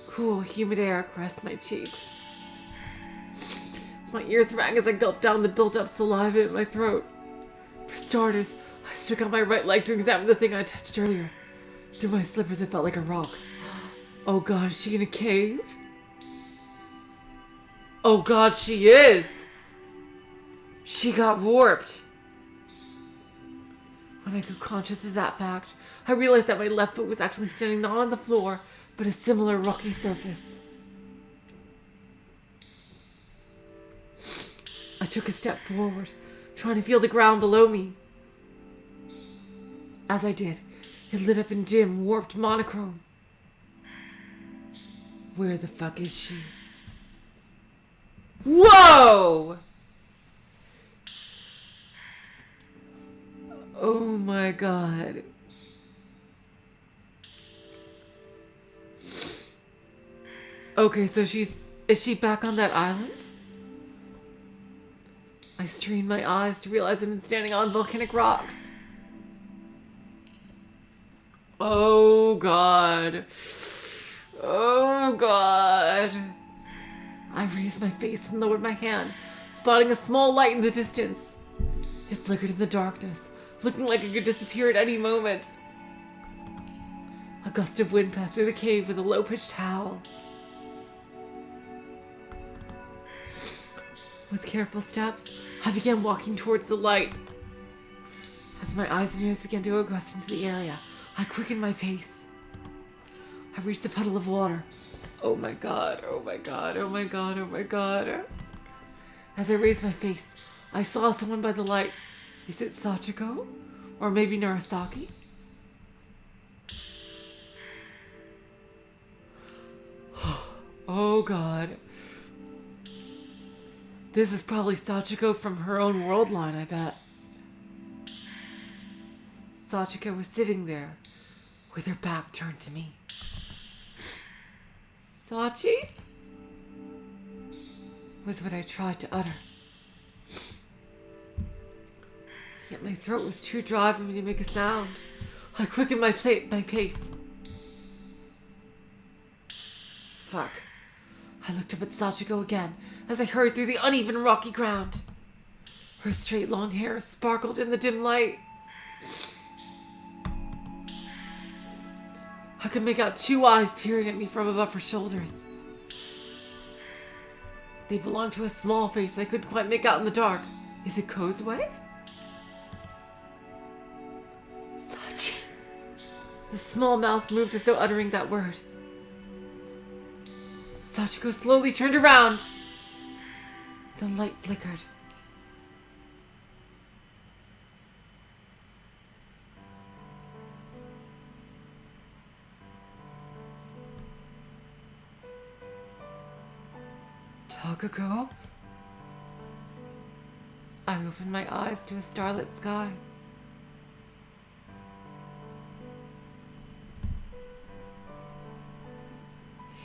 Cool, humid air caressed my cheeks. My ears rang as I gulped down the built-up saliva in my throat. For starters, I stuck out my right leg to examine the thing I touched earlier. Through my slippers, it felt like a rock. Oh god, is she in a cave? Oh god, she is! She got warped. When I grew conscious of that fact, I realized that my left foot was actually standing not on the floor, but a similar rocky surface. I took a step forward, trying to feel the ground below me. As I did, it lit up in dim, warped monochrome. Where the fuck is she? Whoa! Oh my god. Okay, so is she back on that island? I strained my eyes to realize I've been standing on volcanic rocks. Oh god. Oh god. I raised my face and lowered my hand, spotting a small light in the distance. It flickered in the darkness, looking like it could disappear at any moment. A gust of wind passed through the cave with a low-pitched howl. With careful steps, I began walking towards the light. As my eyes and ears began to adjust into the area, I quickened my pace. I reached a puddle of water. Oh my god, oh my god, oh my god, oh my god. As I raised my face, I saw someone by the light. Is it Sachiko? Or maybe Narasaki? Oh god. This is probably Sachiko from her own worldline, I bet. Sachiko was sitting there, with her back turned to me. Sachi? was what I tried to utter. Yet my throat was too dry for me to make a sound. I quickened my pace. Fuck. I looked up at Sachiko again as I hurried through the uneven rocky ground. Her straight long hair sparkled in the dim light. I could make out two eyes peering at me from above her shoulders. They belonged to a small face I couldn't quite make out in the dark. Is it Kozue? Sachi. The small mouth moved as though uttering that word. Sachiko slowly turned around. The light flickered. Takako? I opened my eyes to a starlit sky.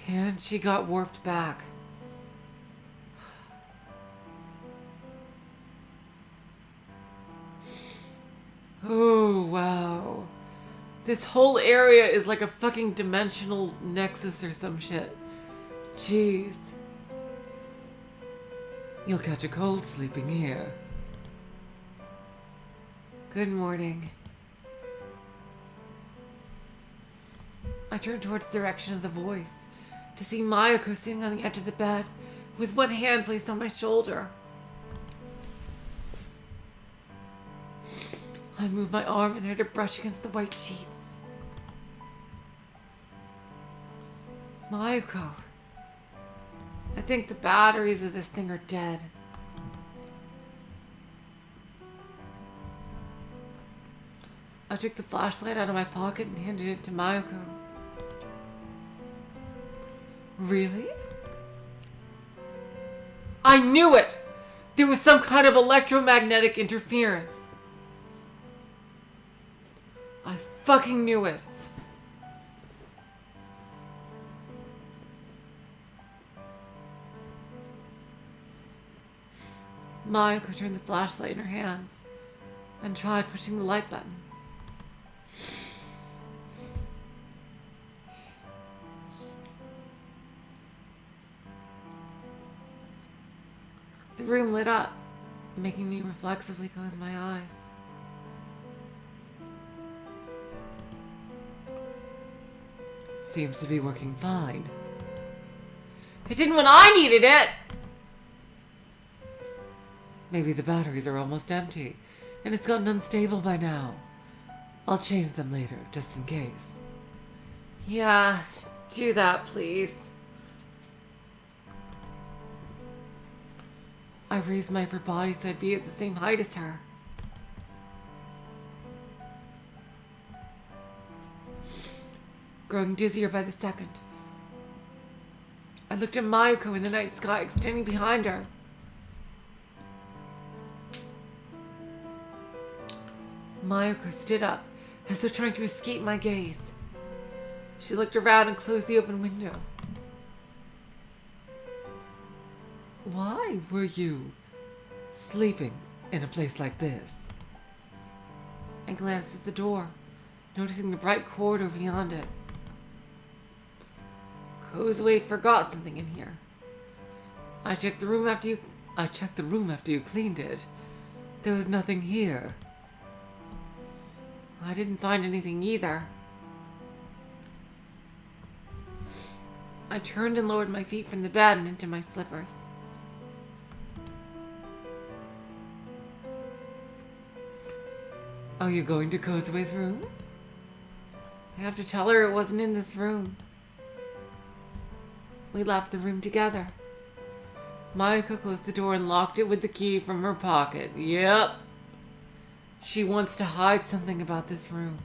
And she got warped back. Oh, wow. This whole area is like a fucking dimensional nexus or some shit. Jeez. You'll catch a cold sleeping here. Good morning. I turned towards the direction of the voice to see Mayuko sitting on the edge of the bed with one hand placed on my shoulder. I moved my arm and heard her brush against the white sheets. Mayuko, I think the batteries of this thing are dead. I took the flashlight out of my pocket and handed it to Mayuko. Really? I knew it! There was some kind of electromagnetic interference. I fucking knew it. Mayuko turned the flashlight in her hands and tried pushing the light button. The room lit up, making me reflexively close my eyes. It seems to be working fine. It didn't when I needed it! Maybe the batteries are almost empty, and it's gotten unstable by now. I'll change them later, just in case. Yeah, do that, please. I raised my upper body so I'd be at the same height as her. Growing dizzier by the second, I looked at Mayuko in the night sky extending behind her. Mayuko stood up as though trying to escape my gaze. She looked around and closed the open window. Why were you sleeping in a place like this? I glanced at the door, noticing the bright corridor beyond it. Kozue forgot something in here. I checked the room after you cleaned it. There was nothing here. I didn't find anything either. I turned and lowered my feet from the bed and into my slippers. Are you going to Kozue's room? I have to tell her it wasn't in this room. We left the room together. Mayuko closed the door and locked it with the key from her pocket. Yep. She wants to hide something about this room.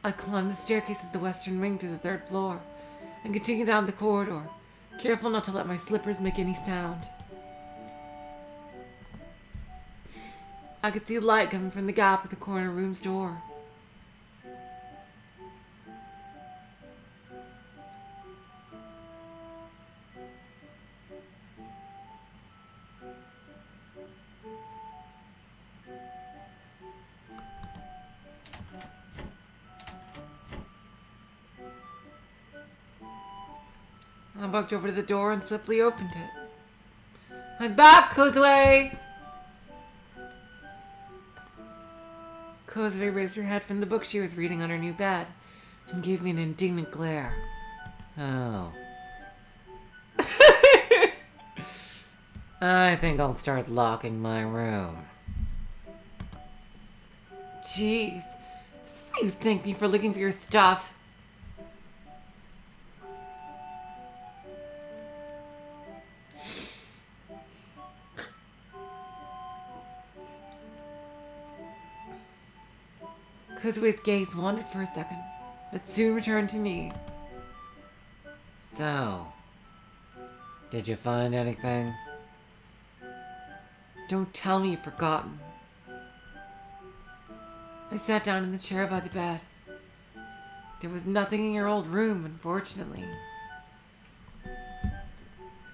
I climbed the staircase of the western wing to the 3rd floor and continued down the corridor, careful not to let my slippers make any sound. I could see light coming from the gap at the corner room's door. I walked over to the door and swiftly opened it. I'm back, Kozue! Kozue raised her head from the book she was reading on her new bed and gave me an indignant glare. Oh. I think I'll start locking my room. Jeez. Is this how you thank me for looking for your stuff? Kozue's gaze wandered for a second, but soon returned to me. So, did you find anything? Don't tell me you've forgotten. I sat down in the chair by the bed. There was nothing in your old room, unfortunately.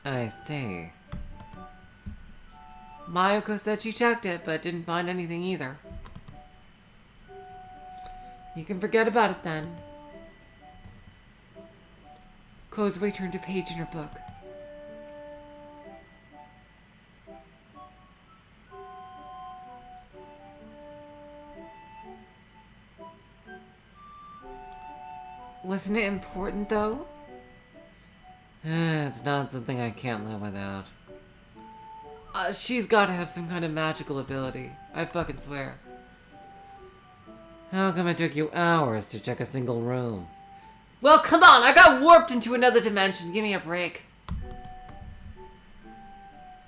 I see. Mayuko said she checked it, but didn't find anything either. You can forget about it then. Kozue turned a page in her book. Wasn't it important, though? It's not something I can't live without. She's gotta have some kind of magical ability. I fucking swear. How come it took you hours to check a single room? Well, come on! I got warped into another dimension. Give me a break.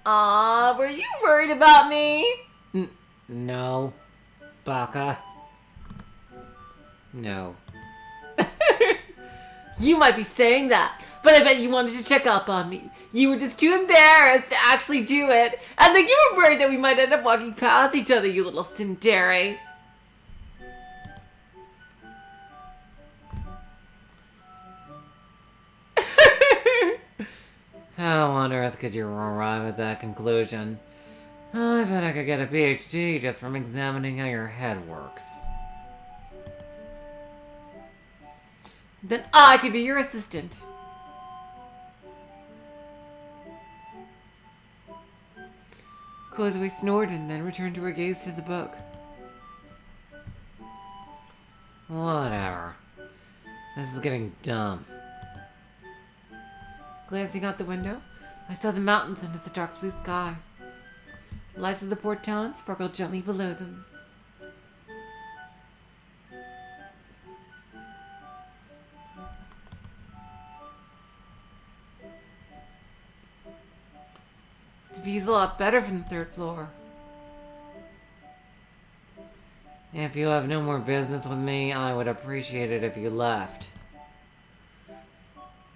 Were you worried about me? No. Baka. No. You might be saying that, but I bet you wanted to check up on me. You were just too embarrassed to actually do it. And then you were worried that we might end up walking past each other, you little tsundere. How on earth could you arrive at that conclusion? I bet I could get a PhD just from examining how your head works. Then I could be your assistant. Kozue snorted and then returned to her gaze to the book. Whatever. This is getting dumb. Glancing out the window, I saw the mountains under the dark blue sky. Lights of the port town sparkled gently below them. The view's a lot better from the 3rd floor. If you have no more business with me, I would appreciate it if you left.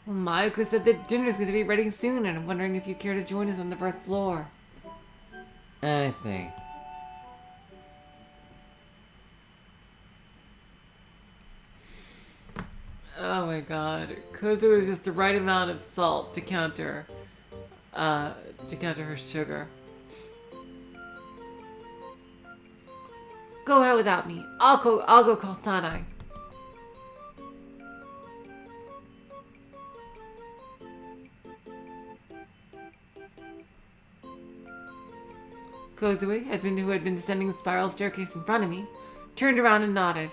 Well, Mayuko said that dinner's going to be ready soon, and I'm wondering if you'd care to join us on the 1st floor. I see. Oh my god. Kozue is just the right amount of salt to counter her sugar. Go out without me. I'll go call Sanai. Kozue, who had been descending the spiral staircase in front of me, turned around and nodded.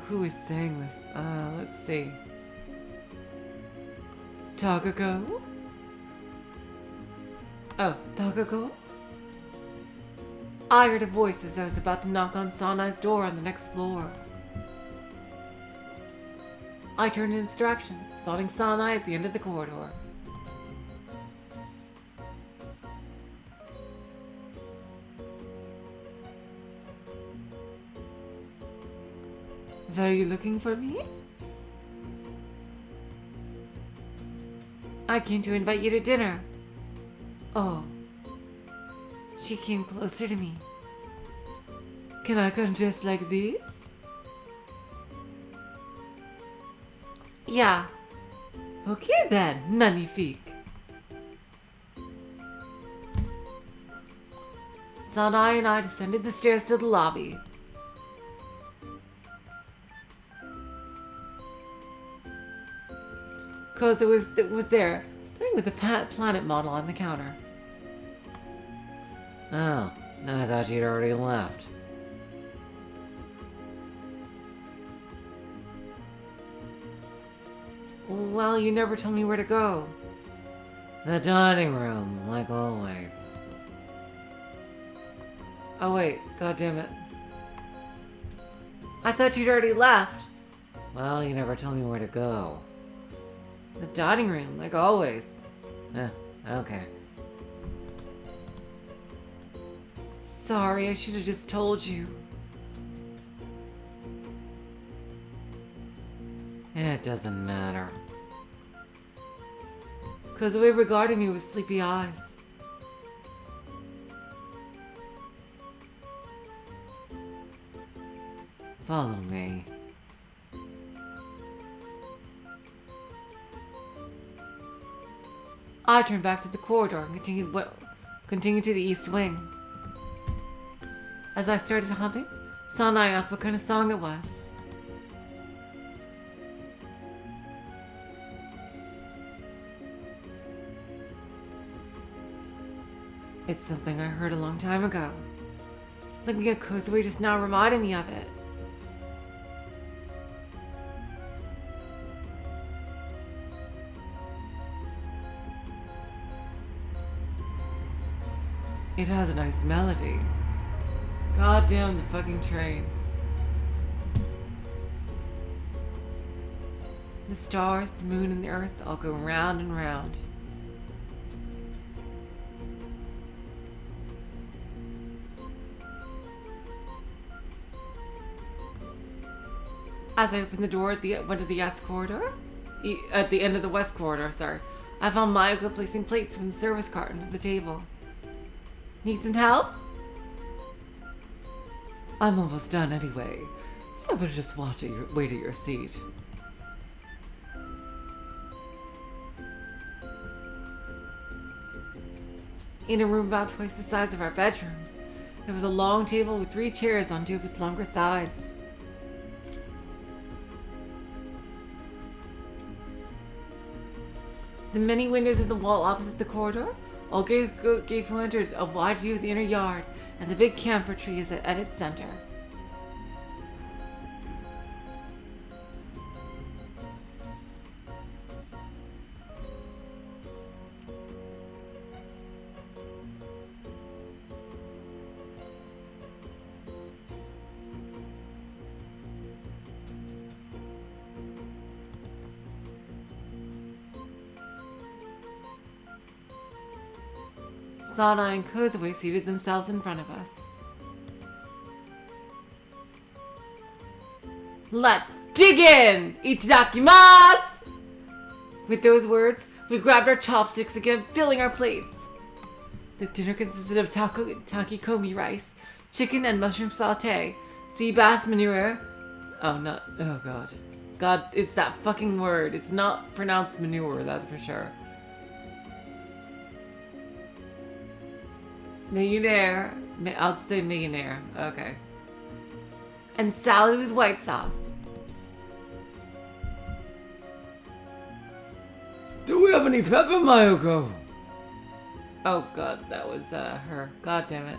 Who is saying this? Let's see. Takako? Oh, Takako? I heard a voice as I was about to knock on Sanai's door on the next floor. I turned in its direction, spotting Sanai at the end of the corridor. Were you looking for me? I came to invite you to dinner. Oh. She came closer to me. Can I come just like this? Yeah. Okay then, magnifique. Sanai and I descended the stairs to the lobby. Koza was there, playing with the planet model on the counter. Oh, I thought you'd already left. Well, you never told me where to go. The dining room, like always. Oh wait, god damn it. I thought you'd already left. Well, you never told me where to go. The dining room, like always. Okay. Sorry, I should have just told you. It doesn't matter. Cause the way regarded me with sleepy eyes. Follow me. I turned back to the corridor and continued to the east wing. As I started humming, Sanai asked what kind of song it was. It's something I heard a long time ago. Looking at Kozue just now reminded me of it. It has a nice melody. God damn the fucking train. The stars, the moon, and the earth all go round and round. As I opened the door at the end of the S corridor, at the end of the West corridor, sorry, I found Mayuko placing plates from the service cart onto the table. Need some help? I'm almost done anyway, so better just wait at your seat. In a room about twice the size of our bedrooms, there was a long table with 3 chairs on 2 of its longer sides. The many windows in the wall opposite the corridor all gave who entered a wide view of the inner yard, and the big camphor tree is at its center. Sana and Kozue seated themselves in front of us. Let's dig in! Itadakimasu! With those words, we grabbed our chopsticks again, filling our plates. The dinner consisted of takikomi rice, chicken and mushroom sauté, sea bass manure. Oh god. God, it's that fucking word. It's not pronounced manure, that's for sure. Millionaire. I'll say millionaire. Okay. And salad with white sauce. Do we have any pepper, Mayuko? Oh god, that was her. God damn it.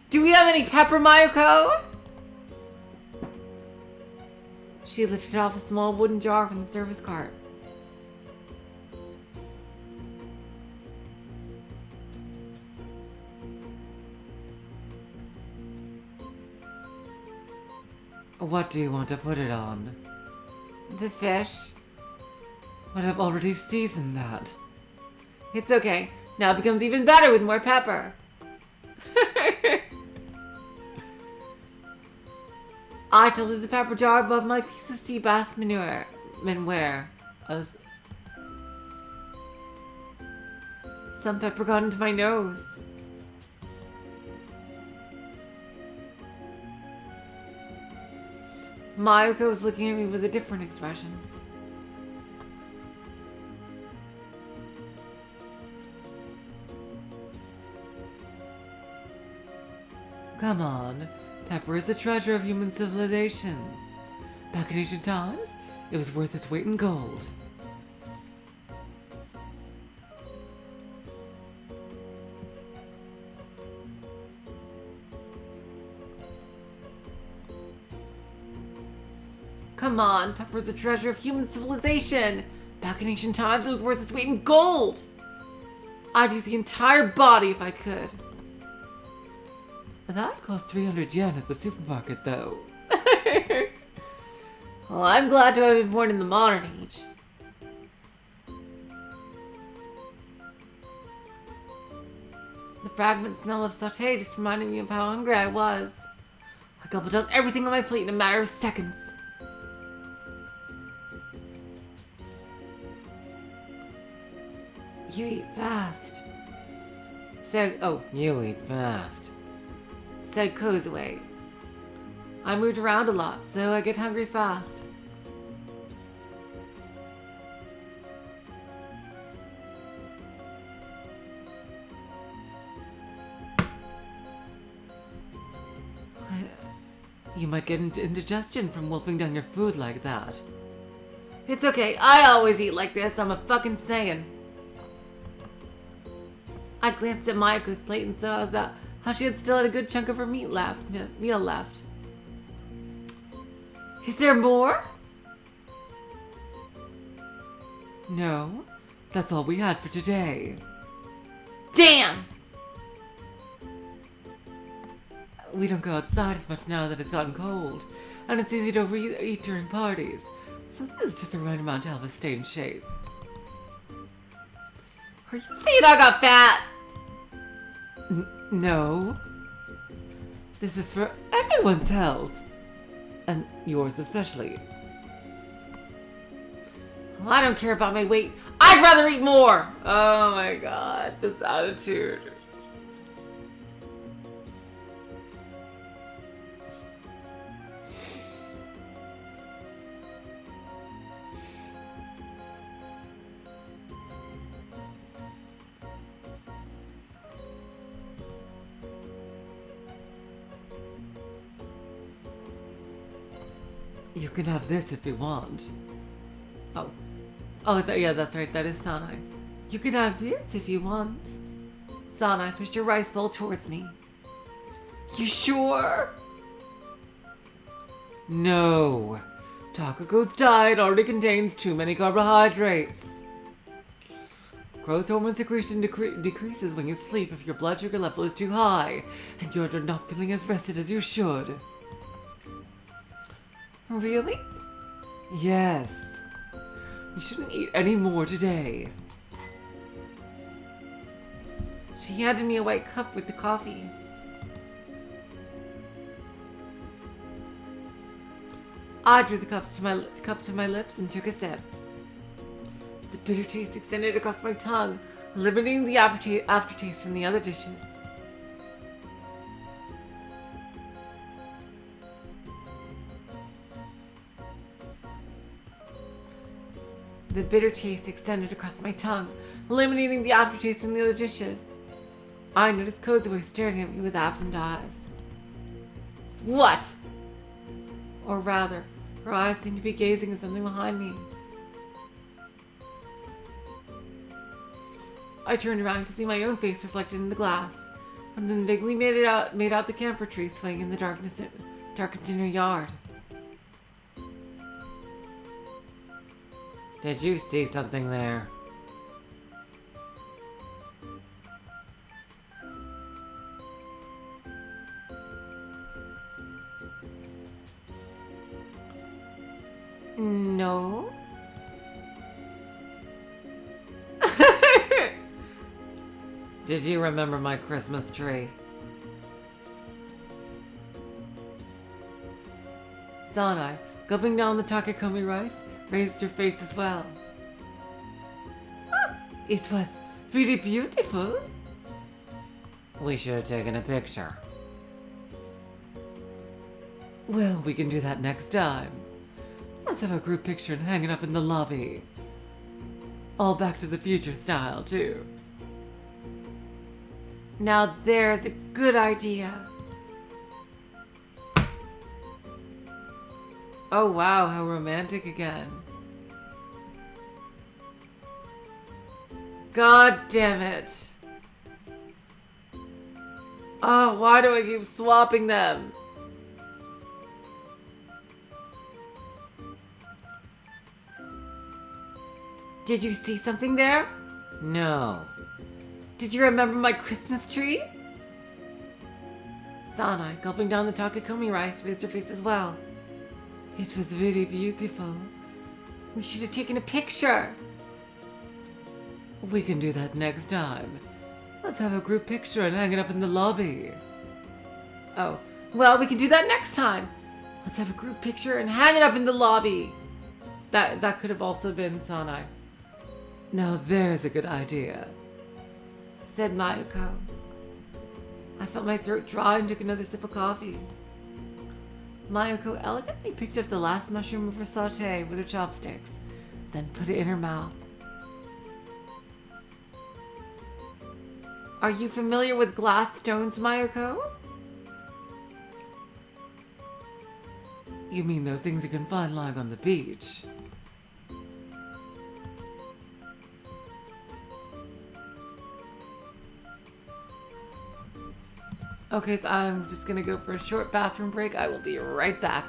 Do we have any pepper, Mayuko? She lifted off a small wooden jar from the service cart. What do you want to put it on? The fish. But I've already seasoned that. It's okay. Now it becomes even better with more pepper. I tilted the pepper jar above my piece of sea bass manure. Some pepper got into my nose. Mayuko was looking at me with a different expression. Come on, pepper is a treasure of human civilization. Back in ancient times, it was worth its weight in gold. Come on, pepper is a treasure of human civilization. Back in ancient times, it was worth its weight in gold. I'd use the entire body if I could. That cost 300 yen at the supermarket, though. Well, I'm glad to have been born in the modern age. The fragrant smell of sauté just reminded me of how hungry I was. I gobbled down everything on my plate in a matter of seconds. You eat fast. You eat fast. Said Kozue. I moved around a lot, so I get hungry fast. You might get indigestion from wolfing down your food like that. It's okay, I always eat like this, I'm a fucking Saiyan. I glanced at Mayuko's plate and saw that how she still had a good chunk of her meal left. Is there more? No, that's all we had for today. Damn! We don't go outside as much now that it's gotten cold, and it's easy to overeat during parties, so this is just the right amount to help us stay in shape. Are you saying I got fat? No. This is for everyone's health. And yours especially. Well, I don't care about my weight. I'd rather eat more! Oh my god, this attitude. You can have this if you want. Yeah, that's right, that is Sanai. You can have this if you want. Sanai pushed your rice bowl towards me. You sure? No. Takako's diet already contains too many carbohydrates. Growth hormone secretion decreases when you sleep if your blood sugar level is too high, and you're not feeling as rested as you should. Really? Yes. You shouldn't eat any more today. She handed me a white cup with the coffee. I drew the cup to my lips and took a sip. The bitter taste extended across my tongue, eliminating the aftertaste from the other dishes. The bitter taste extended across my tongue, eliminating the aftertaste from the other dishes. I noticed Kozue staring at me with absent eyes. What? Or rather, her eyes seemed to be gazing at something behind me. I turned around to see my own face reflected in the glass, and then vaguely made out the camphor tree swaying in the darkened inner yard. Did you see something there? No. Did you remember my Christmas tree? Sanai, gulping down the takekomi rice, raised her face as well. It was really beautiful. We should have taken a picture. Well, we can do that next time. Let's have a group picture and hang it up in the lobby. All Back to the Future style, too. Now there's a good idea. Oh wow, how romantic again. God damn it. Oh, why do I keep swapping them? Did you see something there? No. Did you remember my Christmas tree? Sanai, gulping down the takekomi rice, raised her face as well. It was really beautiful. We should have taken a picture. We can do that next time. Let's have a group picture and hang it up in the lobby. Oh, well, we can do that next time. Let's have a group picture and hang it up in the lobby. That could have also been Sanai. Now there's a good idea, said Mayuko. I felt my throat dry and took another sip of coffee. Mayuko elegantly picked up the last mushroom of her sauté with her chopsticks, then put it in her mouth. Are you familiar with glass stones, Mayuko? You mean those things you can find lying on the beach? Okay, so I'm just gonna go for a short bathroom break. I will be right back.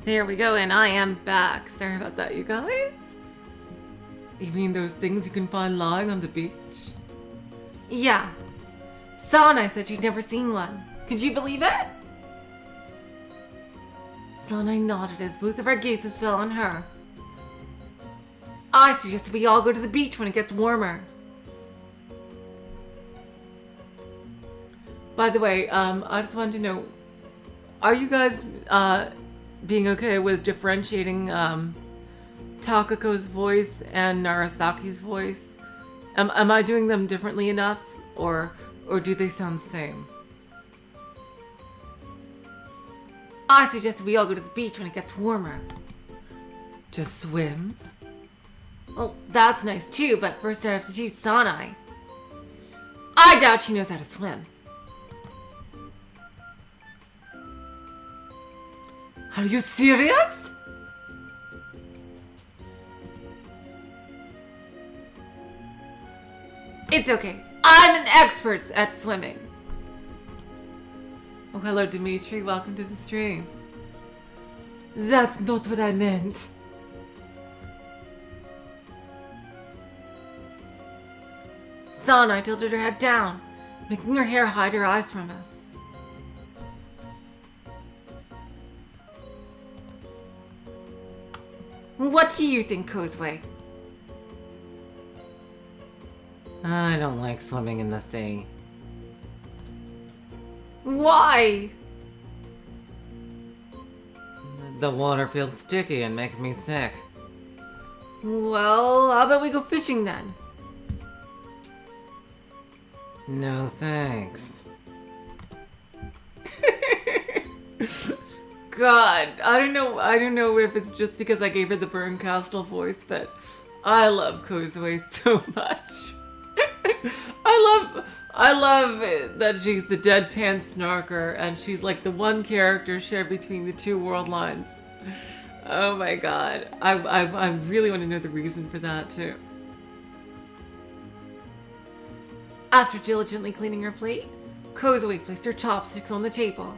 There we go, and I am back. Sorry about that, you guys. You mean those things you can find lying on the beach? Yeah. Sanai said she'd never seen one. Could you believe it? Sanai nodded as both of our gazes fell on her. I suggest we all go to the beach when it gets warmer. By the way, I just wanted to know, are you guys being okay with differentiating Takako's voice and Narasaki's voice? Am I doing them differently enough, or do they sound the same? I suggest we all go to the beach when it gets warmer. To swim? Well, that's nice too, but first I have to teach Sanai. I doubt she knows how to swim. Are you serious? It's okay. I'm an expert at swimming. Oh, hello, Dimitri. Welcome to the stream. That's not what I meant. Sanai tilted her head down, making her hair hide her eyes from us. What do you think, Kozue? I don't like swimming in the sea. Why? The water feels sticky and makes me sick. Well, how about we go fishing then? No thanks. God, I don't know if it's just because I gave her the Burn Castle voice, but I love Kozue so much. I love that she's the deadpan snarker, and she's like the one character shared between the two world lines. Oh my god. I really want to know the reason for that too. After diligently cleaning her plate, Kozue placed her chopsticks on the table.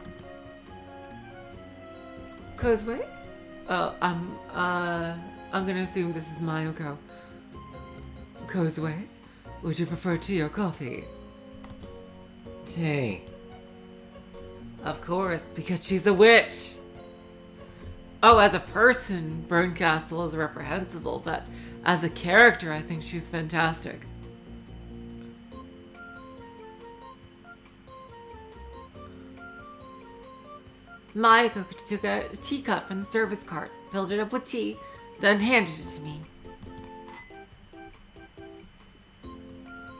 Kozue? I'm gonna assume this is Mayoko. Kozue, would you prefer tea or coffee? Tea. Of course, because she's a witch. Oh, as a person, Burncastle is reprehensible, but as a character, I think she's fantastic. Mayako took a teacup from the service cart, filled it up with tea, then handed it to me.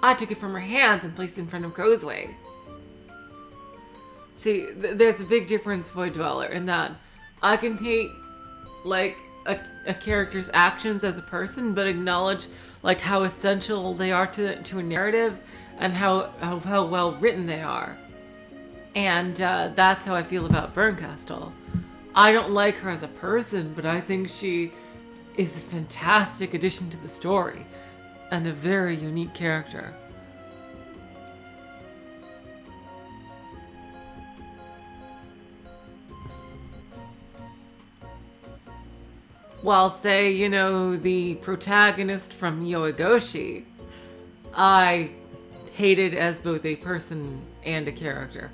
I took it from her hands and placed it in front of Kozue. See, there's a big difference, Void Dweller, in that I can hate, like, a character's actions as a person, but acknowledge, like, how essential they are to a narrative and how well written they are. And that's how I feel about Burncastle. I don't like her as a person, but I think she is a fantastic addition to the story and a very unique character. While, say, you know, the protagonist from Yoigoshi, I hated as both a person and a character.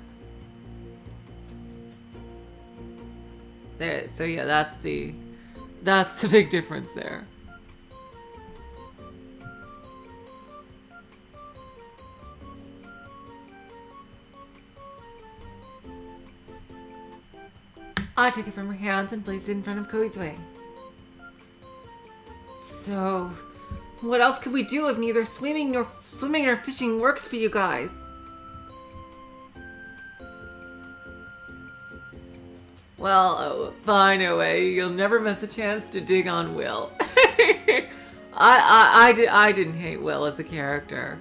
There, so yeah, that's the big difference there. I took it from her hands and placed it in front of Kozue. So, what else could we do if neither swimming nor fishing works for you guys? Well, fine, Oe. You'll never miss a chance to dig on Will. I didn't hate Will as a character.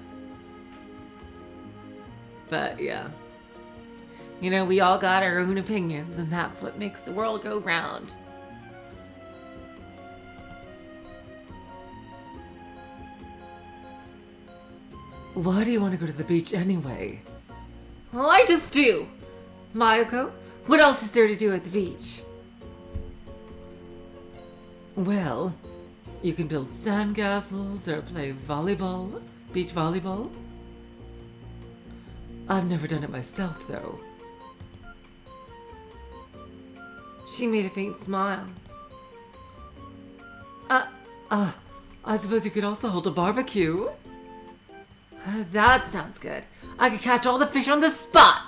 But, yeah. You know, we all got our own opinions, and that's what makes the world go round. Why do you want to go to the beach anyway? Well, I just do. Mayoko, what else is there to do at the beach? Well, you can build sandcastles or play volleyball, beach volleyball. I've never done it myself, though. She made a faint smile. I suppose you could also hold a barbecue. That sounds good. I could catch all the fish on the spot.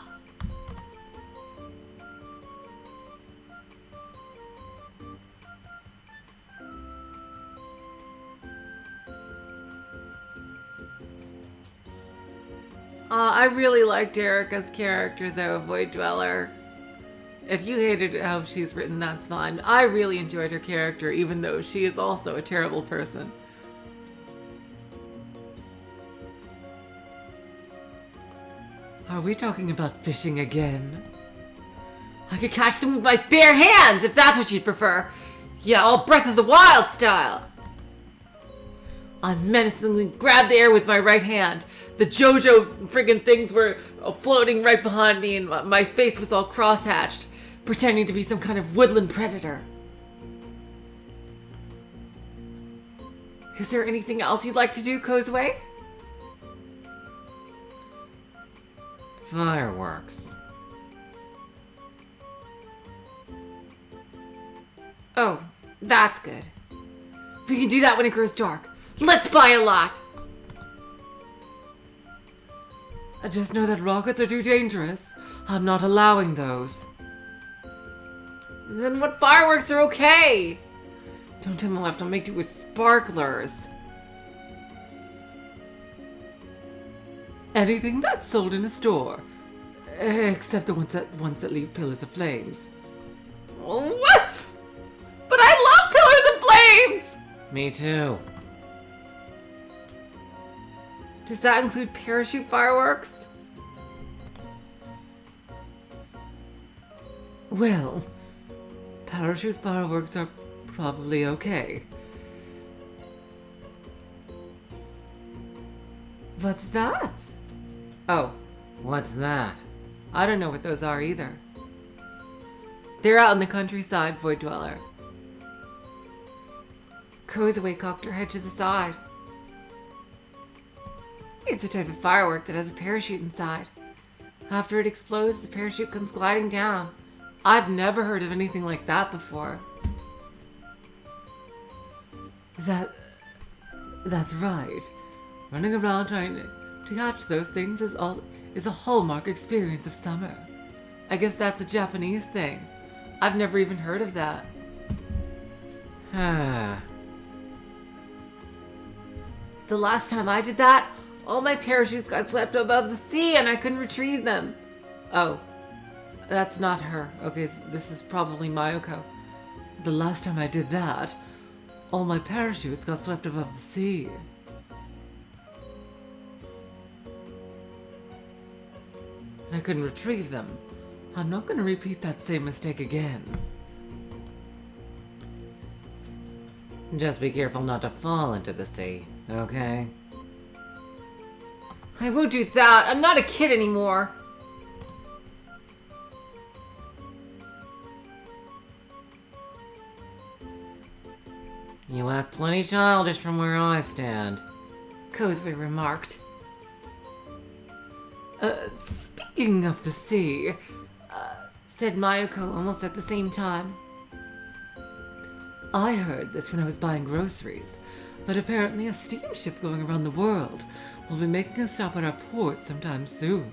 I really liked Erica's character, though, Void Dweller. If you hated how she's written, that's fine. I really enjoyed her character, even though she is also a terrible person. Are we talking about fishing again? I could catch them with my bare hands, if that's what you'd prefer. Yeah, all Breath of the Wild style. I menacingly grabbed the air with my right hand. The JoJo friggin' things were floating right behind me, and my face was all cross-hatched, pretending to be some kind of woodland predator. Is there anything else you'd like to do, Kozue? Fireworks. Oh, that's good. We can do that when it grows dark. Let's buy a lot! I just know that rockets are too dangerous. I'm not allowing those. Then what fireworks are okay? Don't tell me I'll have to make do with sparklers. Anything that's sold in a store. Except the ones that leave pillars of flames. What? But I love pillars of flames! Me too. Does that include parachute fireworks? Well, parachute fireworks are probably okay. What's that? Oh, What's that? I don't know what those are either. They're out in the countryside, Void Dweller. Kozue cocked her head to the side. It's a type of firework that has a parachute inside. After it explodes, the parachute comes gliding down. I've never heard of anything like that before. That's right. Running around trying to catch those things is a hallmark experience of summer. I guess that's a Japanese thing. I've never even heard of that. The last time I did that, all my parachutes got swept above the sea and I couldn't retrieve them. Oh, that's not her. Okay, so this is probably Mayuko. The last time I did that, all my parachutes got swept above the sea. And I couldn't retrieve them. I'm not going to repeat that same mistake again. Just be careful not to fall into the sea, okay? I won't do that. I'm not a kid anymore. You act plenty childish from where I stand. Kozue remarked. Speaking of the sea, said Mayuko almost at the same time. I heard this when I was buying groceries, but apparently a steamship going around the world will be making a stop at our port sometime soon.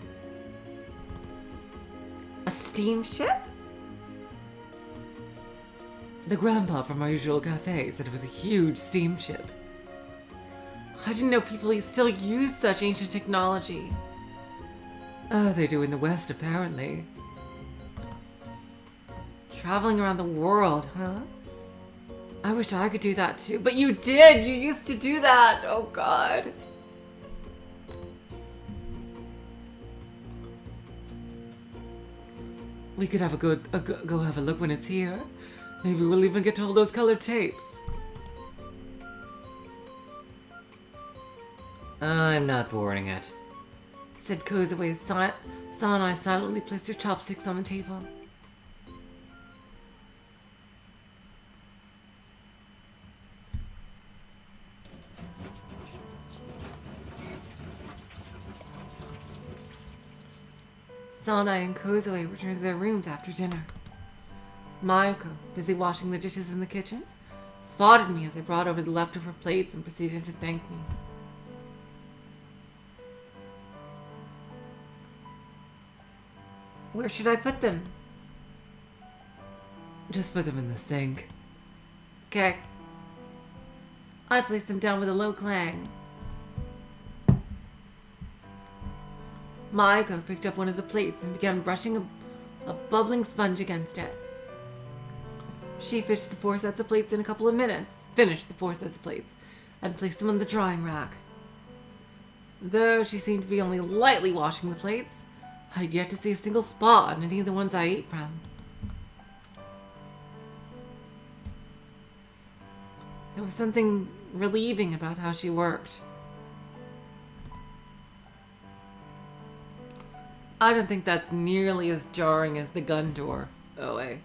A steamship? The grandpa from our usual cafe said it was a huge steamship. I didn't know people still use such ancient technology. They do in the West, apparently. Traveling around the world, huh? I wish I could do that too. But you did! You used to do that! Oh god. We could have go have a look when it's here. Maybe we'll even get to hold those colored tapes. I'm not boarding it, said Kozue as Sa and I silently placed their chopsticks on the table. Sanai and Kozue returned to their rooms after dinner. Mayuko, busy washing the dishes in the kitchen, spotted me as I brought over the leftover plates and proceeded to thank me. Where should I put them? Just put them in the sink. Okay. I placed them down with a low clang. Mayako picked up one of the plates and began brushing a bubbling sponge against it. She finished the 4 sets of plates in a couple of minutes, and placed them on the drying rack. Though she seemed to be only lightly washing the plates, I'd yet to see a single spot on any of the ones I ate from. There was something relieving about how she worked. I don't think that's nearly as jarring as the gun door, OA.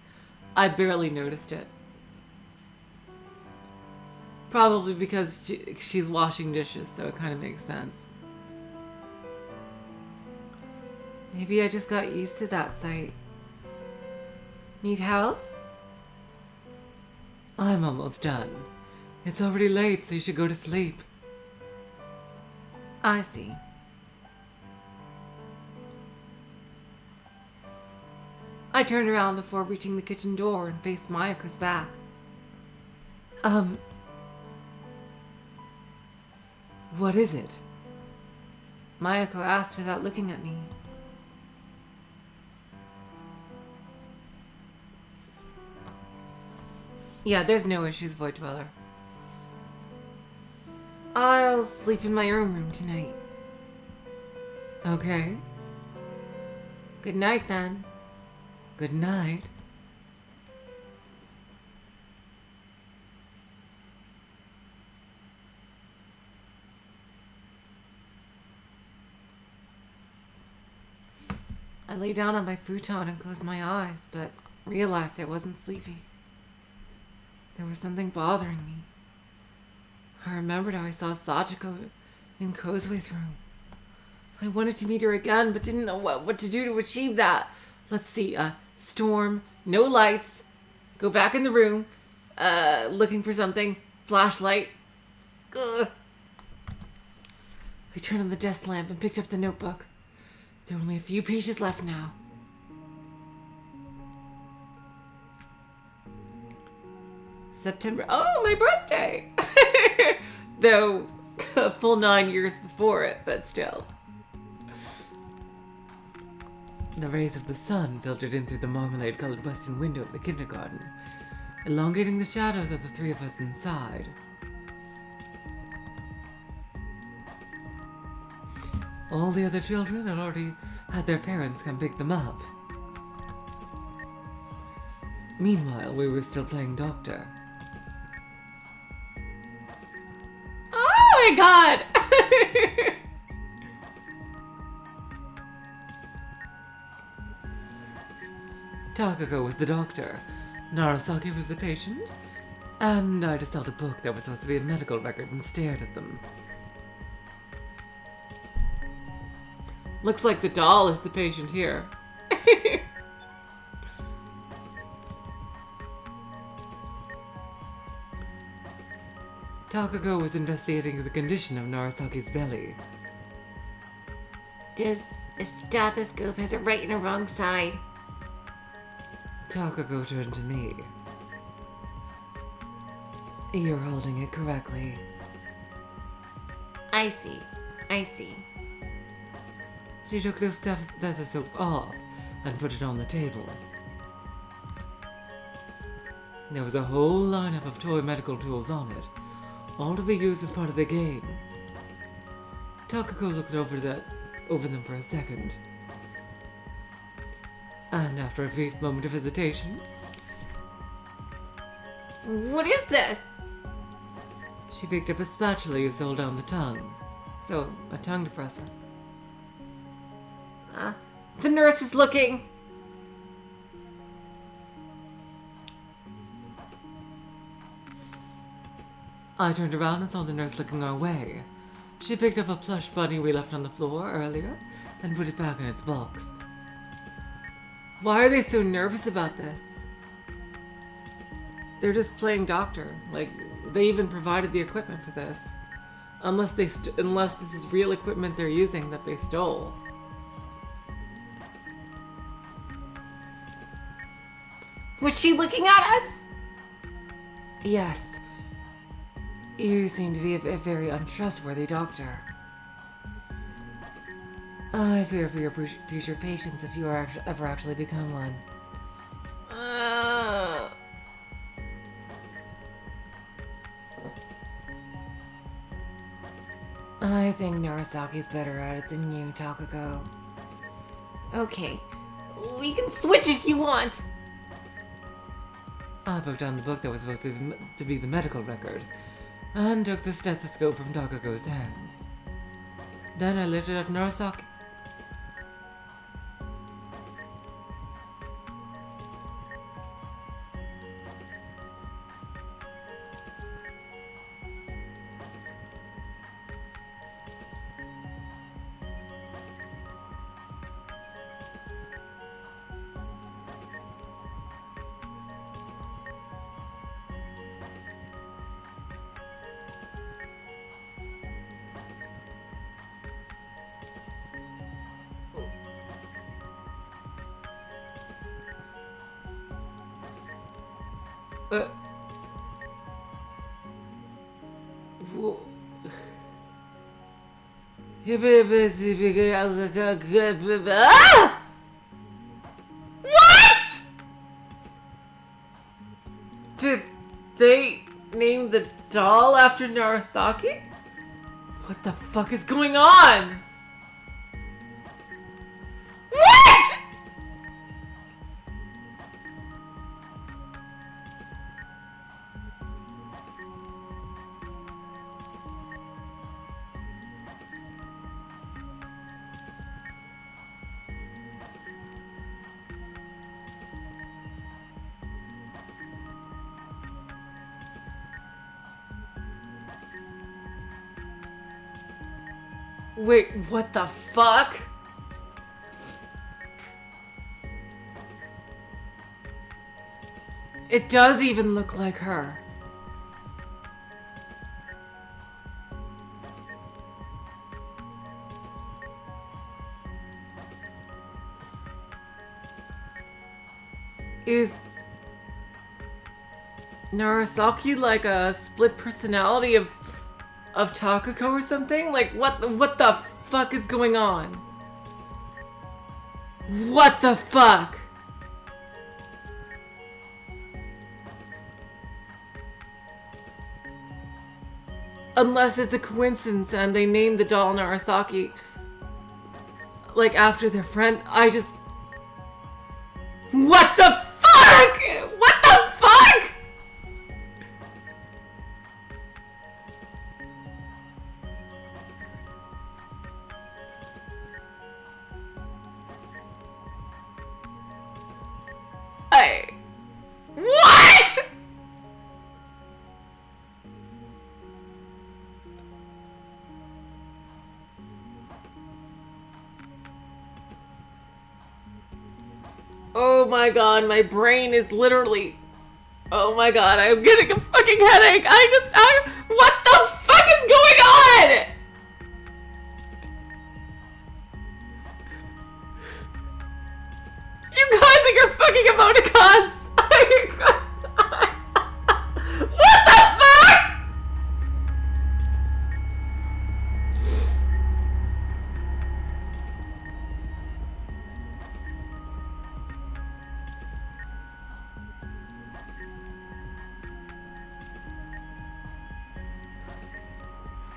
I barely noticed it. Probably because she's washing dishes, so it kind of makes sense. Maybe I just got used to that sight. Need help? I'm almost done. It's already late, so you should go to sleep. I see. I turned around before reaching the kitchen door and faced Mayako's back. What is it? Mayako asked without looking at me. Yeah, there's no issues, Void Dweller. I'll sleep in my own room tonight. Okay. Good night, then. Good night. I lay down on my futon and closed my eyes, but realized I wasn't sleepy. There was something bothering me. I remembered how I saw Sachiko in Kozue's room. I wanted to meet her again, but didn't know what to do to achieve that. Let's see, storm, no lights, go back in the room, looking for something, flashlight. Ugh. I turned on the desk lamp and picked up the notebook. There were only a few pages left now. September. Oh, my birthday! Though, a full 9 years before it, but still. The rays of the sun filtered in through the marmalade-colored western window of the kindergarten, elongating the shadows of the 3 of us inside. All the other children had already had their parents come pick them up. Meanwhile, we were still playing doctor. Oh my god! Takako was the doctor, Narasaki was the patient, and I just held a book that was supposed to be a medical record and stared at them. Looks like the doll is the patient here. Takako was investigating the condition of Narasaki's belly. Does a stethoscope has a right and a wrong side? Takako turned to me. You're holding it correctly. I see. She took the stethoscope off and put it on the table. There was a whole lineup of toy medical tools on it, all to be used as part of the game. Takako looked over them for a second. And after a brief moment of hesitation... What is this? She picked up a spatula used to hold down the tongue. So, a tongue depressor. The nurse is looking! I turned around and saw the nurse looking our way. She picked up a plush bunny we left on the floor earlier and put it back in its box. Why are they so nervous about this? They're just playing doctor. Like, they even provided the equipment for this. Unless this is real equipment they're using that they stole. Was she looking at us? Yes. You seem to be a very untrustworthy doctor. I fear for your future patients if you are ever actually become one. I think Narasaki's better at it than you, Takako. Okay, we can switch if you want. I put down the book that was supposed to be the medical record, and took the stethoscope from Takako's hands. Then I lifted up Narasaki. Ah! What? Did they name the doll after Narasaki? What the fuck is going on? What? Wait, what the fuck? It does even look like her. Is Narasaki like a split personality of Takako or something? Like what the fuck is going on? What the fuck? Unless it's a coincidence and they named the doll Narasaki like after their friend. What the fuck? What the fuck? What? Oh my god, my brain is literally... Oh my god, I'm getting a fucking headache. What the fuck is going on? You guys and your fucking emoticons. What the fuck?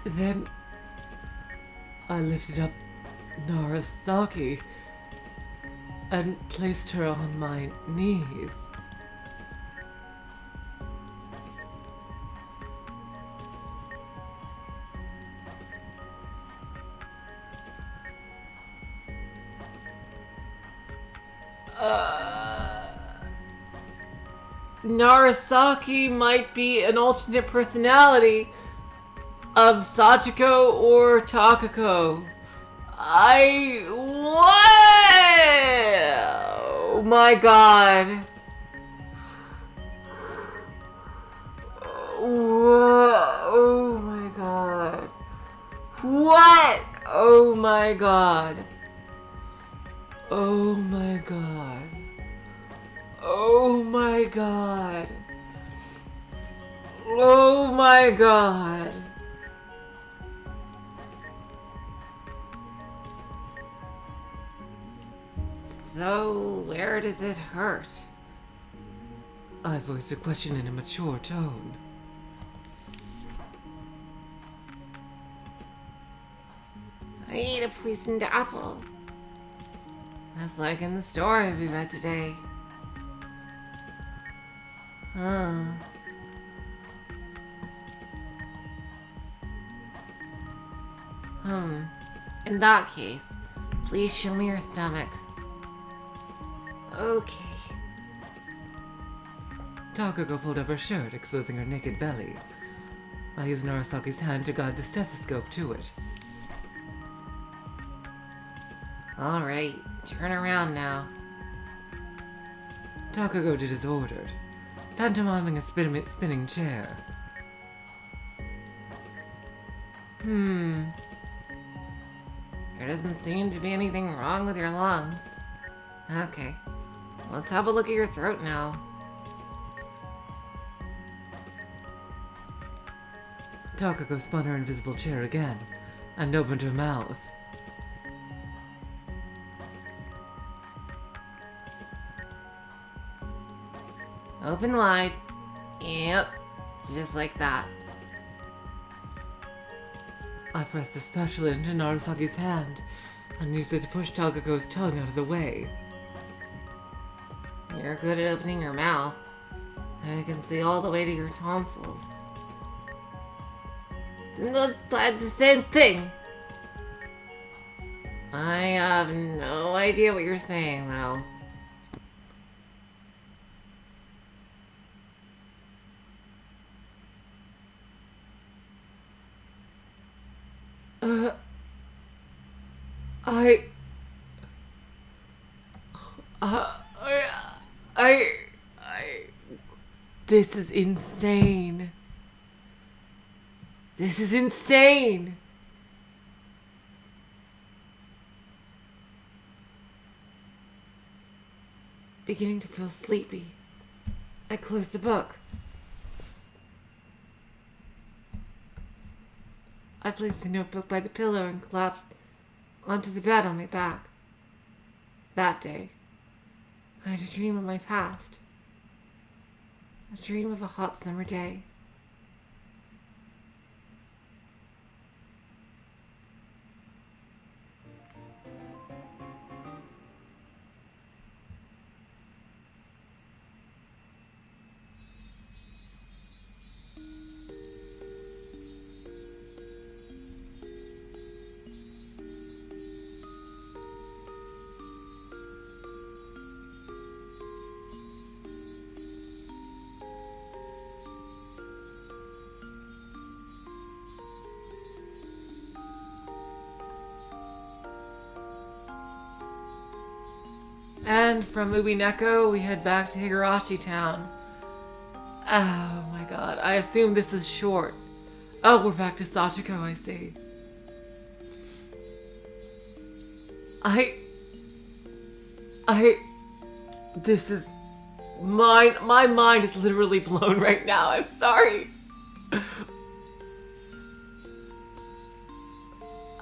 Then I lifted up Narasaki and placed her on my knees. Narasaki might be an alternate personality of Sachiko or Takako. What? Oh my god. Oh my god. What? Oh my god. Oh my god. Oh my god. Oh my god. So, where does it hurt? I voiced a question in a mature tone. I ate a poisoned apple. That's like in the story we read today. Huh. In that case, please show me your stomach. Okay. Takako pulled up her shirt, exposing her naked belly. I used Narasaki's hand to guide the stethoscope to it. Alright, turn around now. Takako did as ordered, pantomiming a spinning chair. There doesn't seem to be anything wrong with your lungs. Okay, let's have a look at your throat now. Takako spun her invisible chair again, and opened her mouth. Open wide. Yep, just like that. I pressed the spatula into Narasaki's hand, and used it to push Takako's tongue out of the way. You're good at opening your mouth. I can see all the way to your tonsils. That's the same thing. I have no idea what you're saying, though. This is insane. This is insane. Beginning to feel sleepy. I closed the book. I placed the notebook by the pillow and collapsed onto the bed on my back. That day, I had a dream of my past. A dream of a hot summer day. And from Ubineko, we head back to Higurashi Town. Oh my god, I assume this is short. Oh, we're back to Sachiko, I see. This is... My mind is literally blown right now, I'm sorry.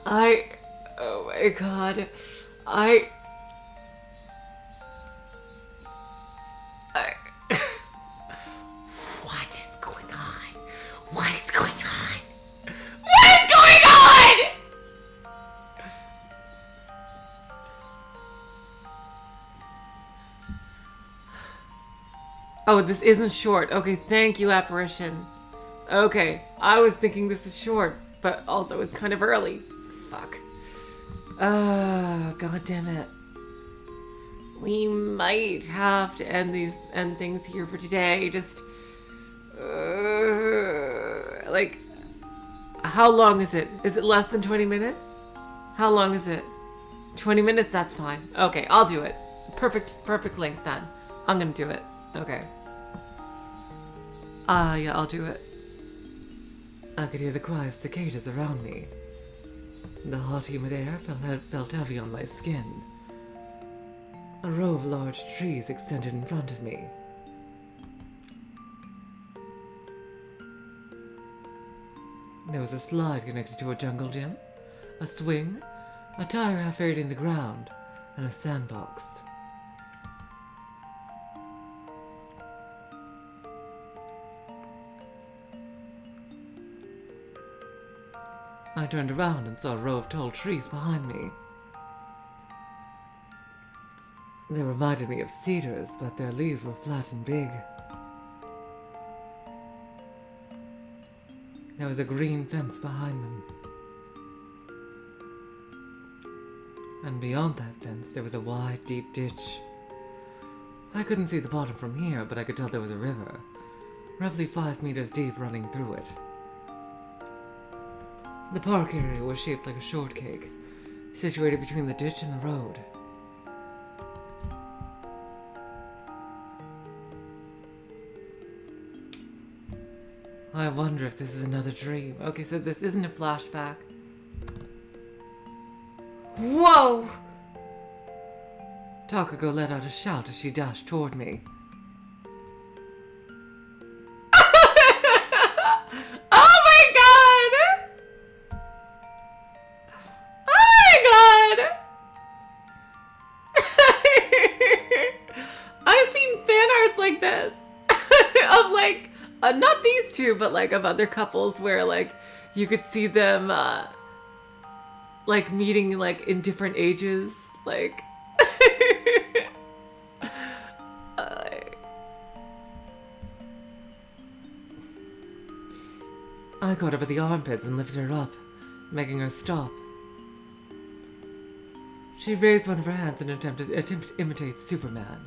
Oh my god. What is going on? What is going on? What is going on? Oh, this isn't short. Okay, thank you, apparition. Okay, I was thinking this is short, but also it's kind of early. Fuck. God damn it. We might have to end things here for today. Just, like, how long is it? Is it less than 20 minutes? How long is it? 20 minutes? That's fine. Okay, I'll do it. Perfect length then. I'm gonna do it. Okay. Yeah, I'll do it. I could hear the cry of cicadas around me. The hot, humid air felt heavy on my skin. A row of large trees extended in front of me. There was a slide connected to a jungle gym, a swing, a tire half buried in the ground, and a sandbox. I turned around and saw a row of tall trees behind me. They reminded me of cedars, but their leaves were flat and big. There was a green fence behind them. And beyond that fence, there was a wide, deep ditch. I couldn't see the bottom from here, but I could tell there was a river, roughly 5 meters deep, running through it. The park area was shaped like a shortcake, situated between the ditch and the road. I wonder if this is another dream. Okay, so this isn't a flashback. Whoa! Takako let out a shout as she dashed toward me. Oh my god! Oh my god! I've seen fan arts like this. Of like, not these two, but like of other couples where like you could see them like meeting like in different ages. Like I caught her by the armpits and lifted her up, making her stop. She raised one of her hands in an attempt to imitate Superman.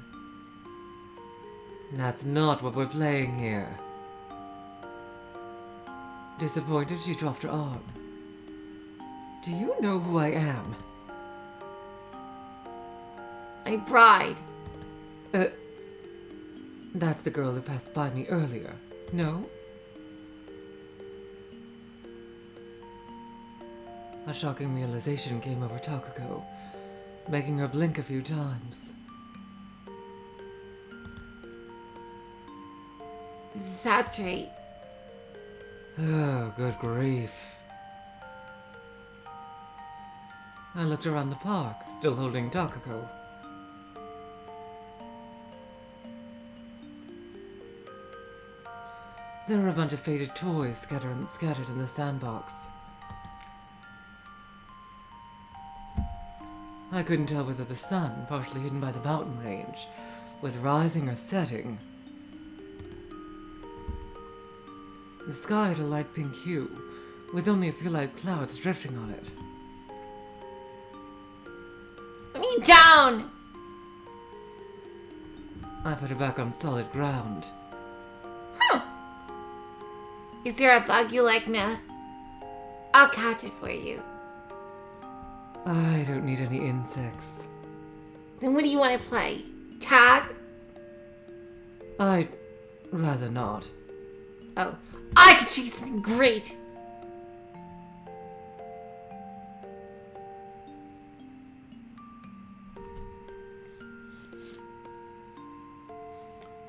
That's not what we're playing here. Disappointed, she dropped her arm. Do you know who I am? my bride. That's the girl who passed by me earlier. No? A shocking realization came over Takako, making her blink a few times. That's right. Oh, good grief. I looked around the park, still holding Takako. There were a bunch of faded toys scattered in the sandbox. I couldn't tell whether the sun, partially hidden by the mountain range, was rising or setting. The sky had a light pink hue, with only a few light clouds drifting on it. Put me down! I put her back on solid ground. Huh. Is there a bug you like, miss? I'll catch it for you. I don't need any insects. Then what do you want to play? Tag? I'd rather not. Oh, I could show you something great.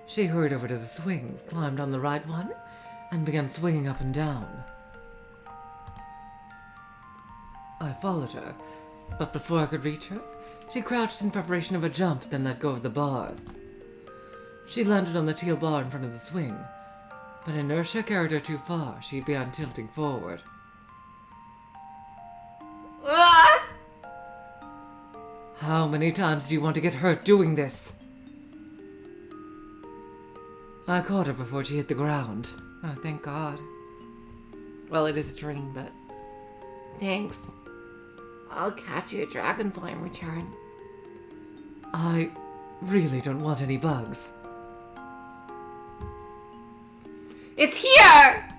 She hurried over to the swings, climbed on the right one, and began swinging up and down. I followed her, but before I could reach her, she crouched in preparation of a jump, then let go of the bars. She landed on the teal bar in front of the swing, but inertia carried her too far. She began tilting forward. Ah! How many times do you want to get hurt doing this? I caught her before she hit the ground. Oh, thank God. Well, it is a dream, but... Thanks. I'll catch you a dragonfly in return. I really don't want any bugs. It's here!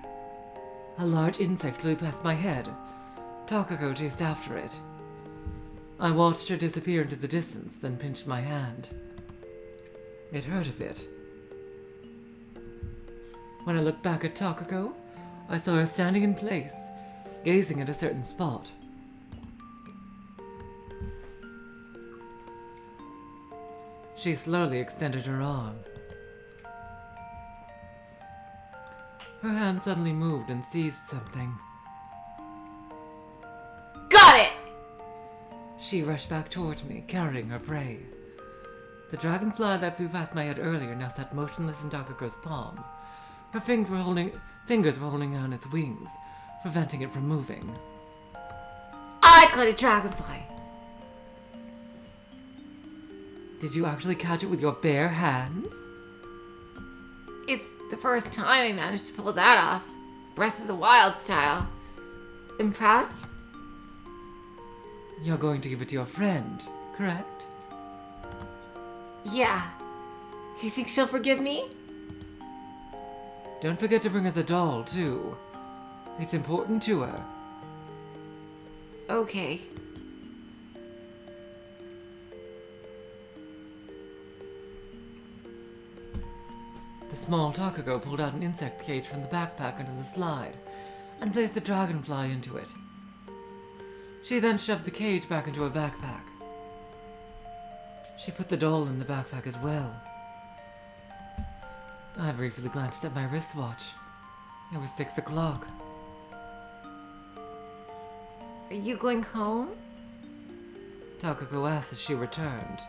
A large insect flew past my head. Takako chased after it. I watched her disappear into the distance, then pinched my hand. It hurt a bit. When I looked back at Takako, I saw her standing in place, gazing at a certain spot. She slowly extended her arm. Her hand suddenly moved and seized something. Got it! She rushed back towards me, carrying her prey. The dragonfly that flew past my head earlier now sat motionless in Takako's palm. Her fingers were holding on its wings, preventing it from moving. caught a dragonfly. Did you actually catch it with your bare hands? It's the first time I managed to pull that off. Breath of the Wild style. Impressed? You're going to give it to your friend, correct? Yeah. You think she'll forgive me? Don't forget to bring her the doll, too. It's important to her. Okay. The small Takako pulled out an insect cage from the backpack under the slide and placed the dragonfly into it. She then shoved the cage back into her backpack. She put the doll in the backpack as well. I briefly glanced at my wristwatch. It was 6 o'clock. Are you going home? Takako asked as she returned.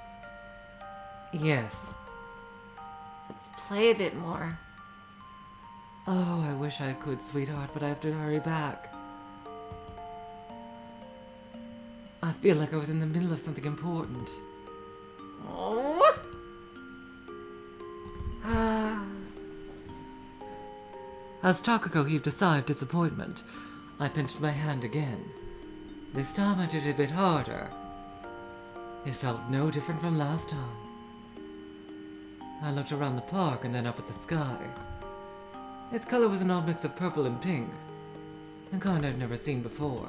Yes. Let's play a bit more. Oh, I wish I could, sweetheart, but I have to hurry back. I feel like I was in the middle of something important. Oh. As Takako heaved a sigh of disappointment, I pinched my hand again. This time I did it a bit harder. It felt no different from last time. I looked around the park and then up at the sky. Its color was an odd mix of purple and pink, the kind I'd never seen before.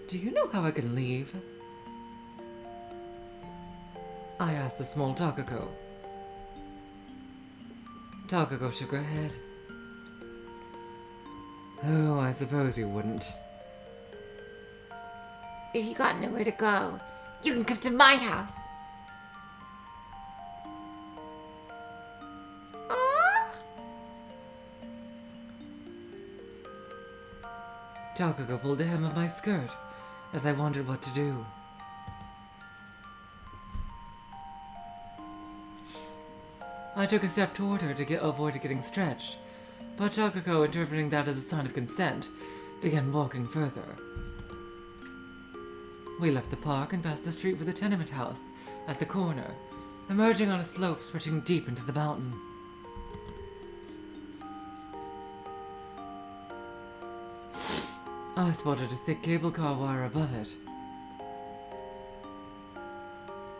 Do you know how I can leave? I asked the small Takako. Takako shook her head. Oh, I suppose you wouldn't. If you got nowhere to go, you can come to my house. Takako pulled the hem of my skirt as I wondered what to do. I took a step toward her to avoid getting stretched, but Takako, interpreting that as a sign of consent, began walking further. We left the park and passed the street with a tenement house at the corner, emerging on a slope stretching deep into the mountain. I spotted a thick cable car wire above it.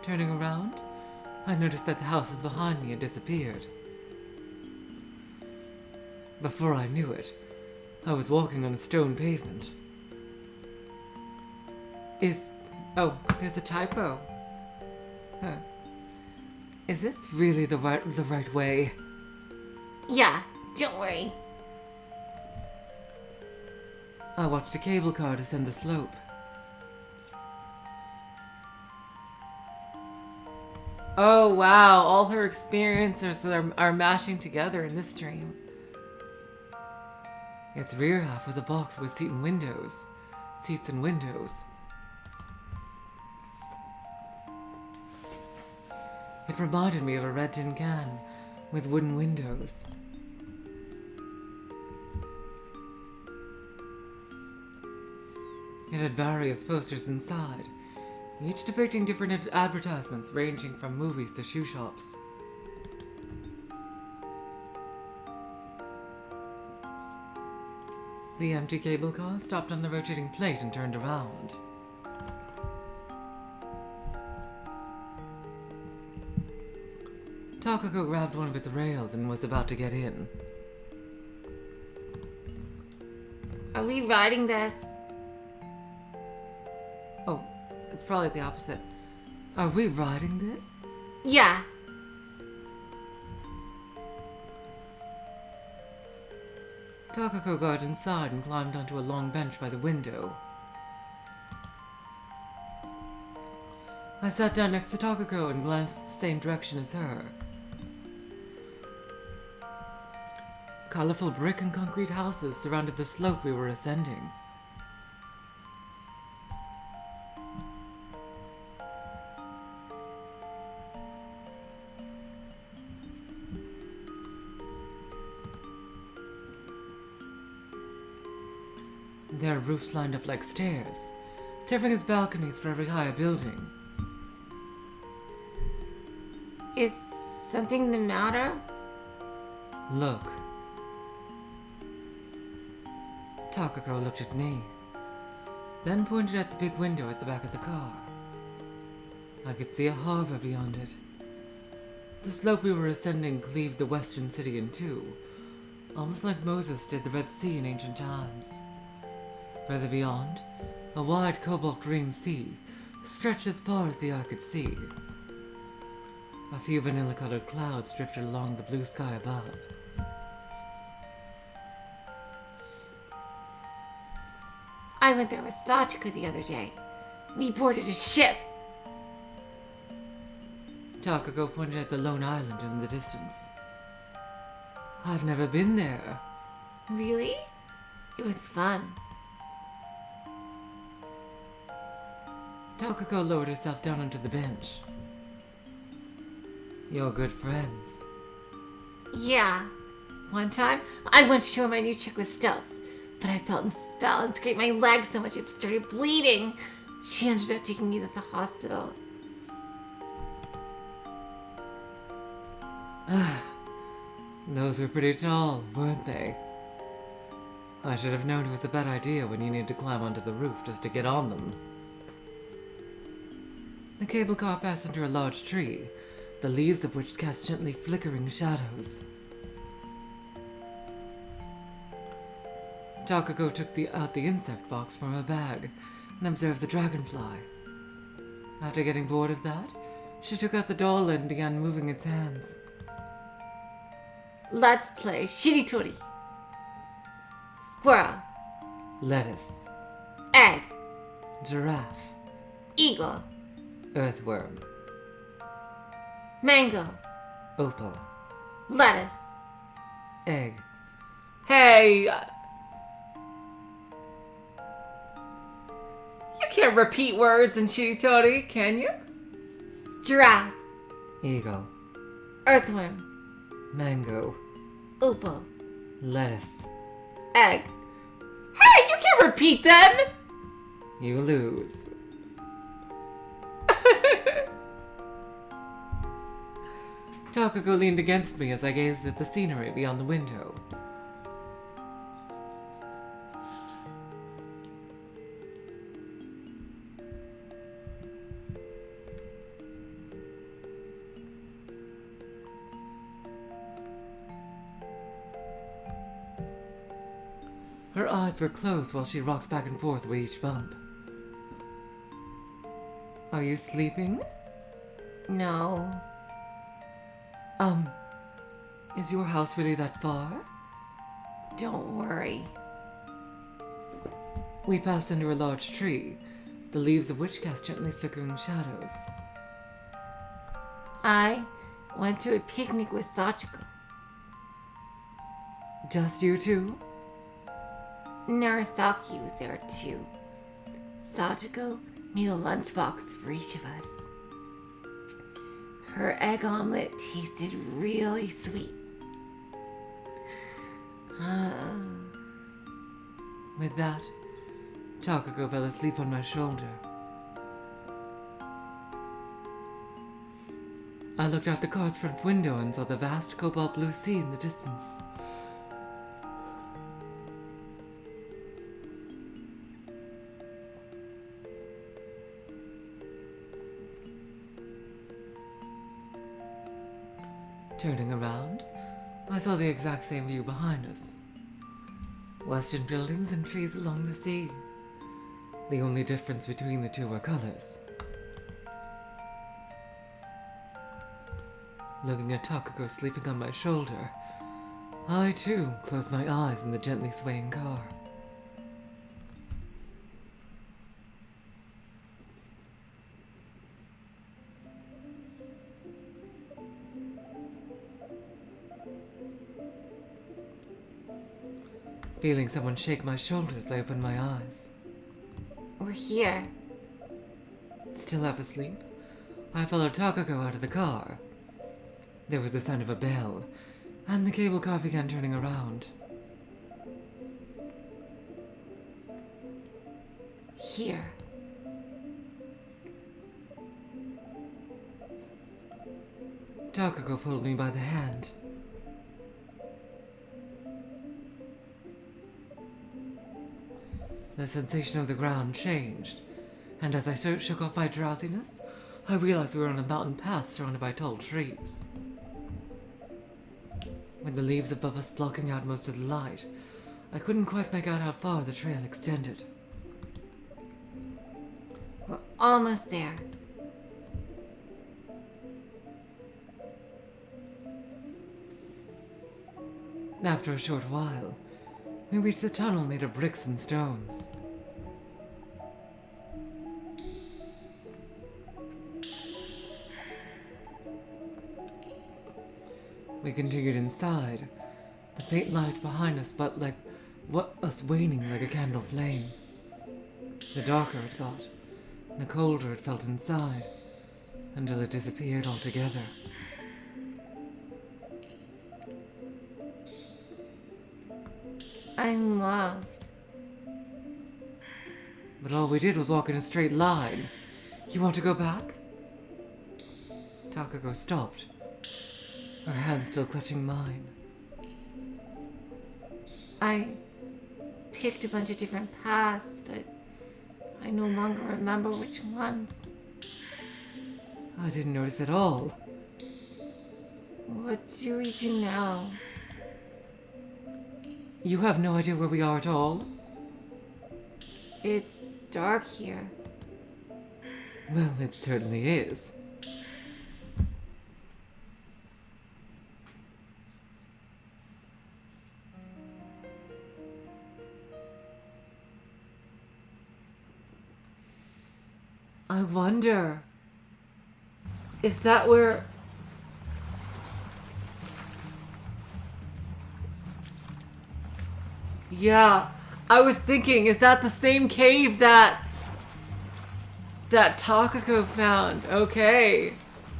Turning around, I noticed that the houses behind me had disappeared. Before I knew it, I was walking on a stone pavement. Oh, there's a typo. Huh. Is this really the right way? Yeah, don't worry. I watched a cable car descend the slope. Oh wow, all her experiences are mashing together in this dream. Its rear half was a box with seats and windows. It reminded me of a red tin can with wooden windows. It had various posters inside, each depicting different advertisements ranging from movies to shoe shops. The empty cable car stopped on the rotating plate and turned around. Takako grabbed one of its rails and was about to get in. Are we riding this? Oh, it's probably the opposite. Are we riding this? Yeah. Takako got inside and climbed onto a long bench by the window. I sat down next to Takako and glanced the same direction as her. Colorful brick and concrete houses surrounded the slope we were ascending. There are roofs lined up like stairs, serving as balconies for every higher building. Is something the matter? Look. Takako looked at me, then pointed at the big window at the back of the car. I could see a harbor beyond it. The slope we were ascending cleaved the western city in two, almost like Moses did the Red Sea in ancient times. Further beyond, a wide cobalt green sea stretched as far as the eye could see. A few vanilla-colored clouds drifted along the blue sky above. I went there with Sachiko the other day. We boarded a ship. Takako pointed at the lone island in the distance. I've never been there. Really? It was fun. Takako lowered herself down onto the bench. You're good friends. Yeah. One time, I went to show my new trick with stilts, but I fell and scraped my leg so much it started bleeding. She ended up taking me to the hospital. Those were pretty tall, weren't they? I should have known it was a bad idea when you needed to climb onto the roof just to get on them. The cable car passed under a large tree, the leaves of which cast gently flickering shadows. Takako took out the insect box from her bag and observed the dragonfly. After getting bored of that, she took out the doll and began moving its hands. Let's play shiritori. Squirrel. Lettuce. Egg. Giraffe. Eagle. Earthworm. Mango. Opal. Lettuce. Egg. Hey! You can't repeat words in shiritori, can you? Giraffe. Eagle. Earthworm. Mango. Opal. Lettuce. Egg. Hey, you can't repeat them! You lose. Takako leaned against me as I gazed at the scenery beyond the window. Her eyes were closed while she rocked back and forth with each bump. Are you sleeping? No. Is your house really that far? Don't worry. We passed under a large tree, the leaves of which cast gently flickering shadows. I went to a picnic with Sachiko. Just you two? Narasaki was there too. Sachiko made a lunchbox for each of us. Her egg omelet tasted really sweet. With that, Takako fell asleep on my shoulder. I looked out the car's front window and saw the vast cobalt blue sea in the distance. Turning around, I saw the exact same view behind us. Western buildings and trees along the sea. The only difference between the two were colors. Looking at Takako sleeping on my shoulder, I too closed my eyes in the gently swaying car. Feeling someone shake my shoulders, I opened my eyes. We're here. Still half asleep, I followed Takako out of the car. There was the sound of a bell, and the cable car began turning around. here. Takako pulled me by the hand. The sensation of the ground changed, and as I shook off my drowsiness, I realized we were on a mountain path surrounded by tall trees. With the leaves above us blocking out most of the light, I couldn't quite make out how far the trail extended. We're almost there. After a short while, we reached the tunnel made of bricks and stones. We continued inside, the faint light behind us us waning like a candle flame. The darker it got, the colder it felt inside, until it disappeared altogether. I'm lost. But all we did was walk in a straight line. You want to go back? Takako stopped, her hand still clutching mine. I picked a bunch of different paths, but I no longer remember which ones. I didn't notice at all. What do we do now? You have no idea where we are at all? It's dark here. Well, it certainly is. I wonder, is that where... Yeah, I was thinking, is that the same cave that Takako found? Okay.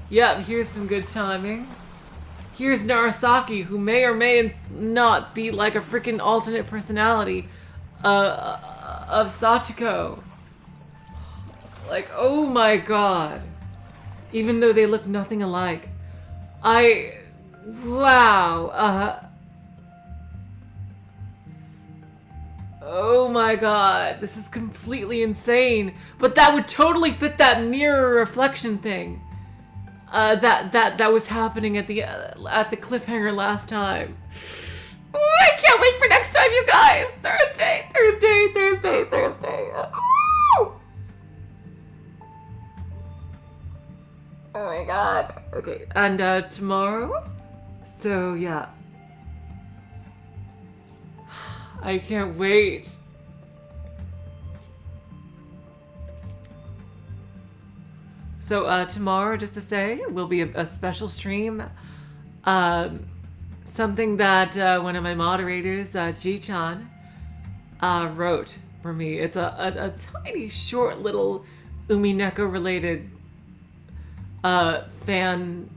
Yep, here's some good timing. Here's Narasaki, who may or may not be like a freaking alternate personality of Sachiko. Like, oh my god. Even though they look nothing alike. Wow. Oh my god, this is completely insane. But that would totally fit that mirror reflection thing. That was happening at the cliffhanger last time. Ooh, I can't wait for next time, you guys. Thursday. Ooh. Oh my god. Okay, and tomorrow? So yeah. I can't wait. So tomorrow, just to say, will be a special stream. Something that one of my moderators, Ji-chan, wrote for me. It's a tiny, short little Umineko related fan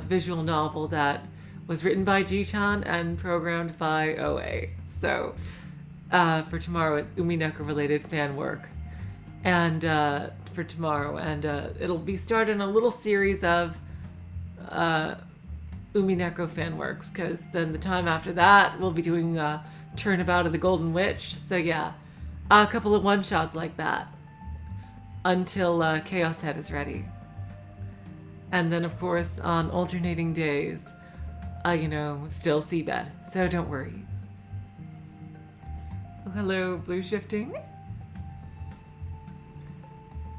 visual novel that was written by Ji-chan and programmed by OA. So for tomorrow, it's Umineko related fan work. And for tomorrow, and it'll be started in a little series of Umineko fan works, because then the time after that we'll be doing Turnabout of the Golden Witch. So yeah, a couple of one-shots like that until Chaos Head is ready. And then of course on alternating days, still Seabed, so don't worry. Oh, hello, Blue Shifting.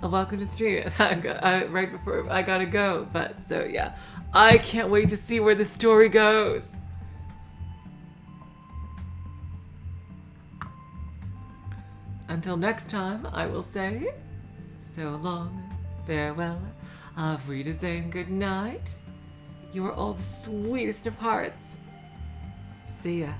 Welcome to stream. Right before I gotta go, but so yeah, I can't wait to see where the story goes. Until next time, I will say so long, farewell, auf Wiedersehen, good night. You are all the sweetest of hearts. See ya.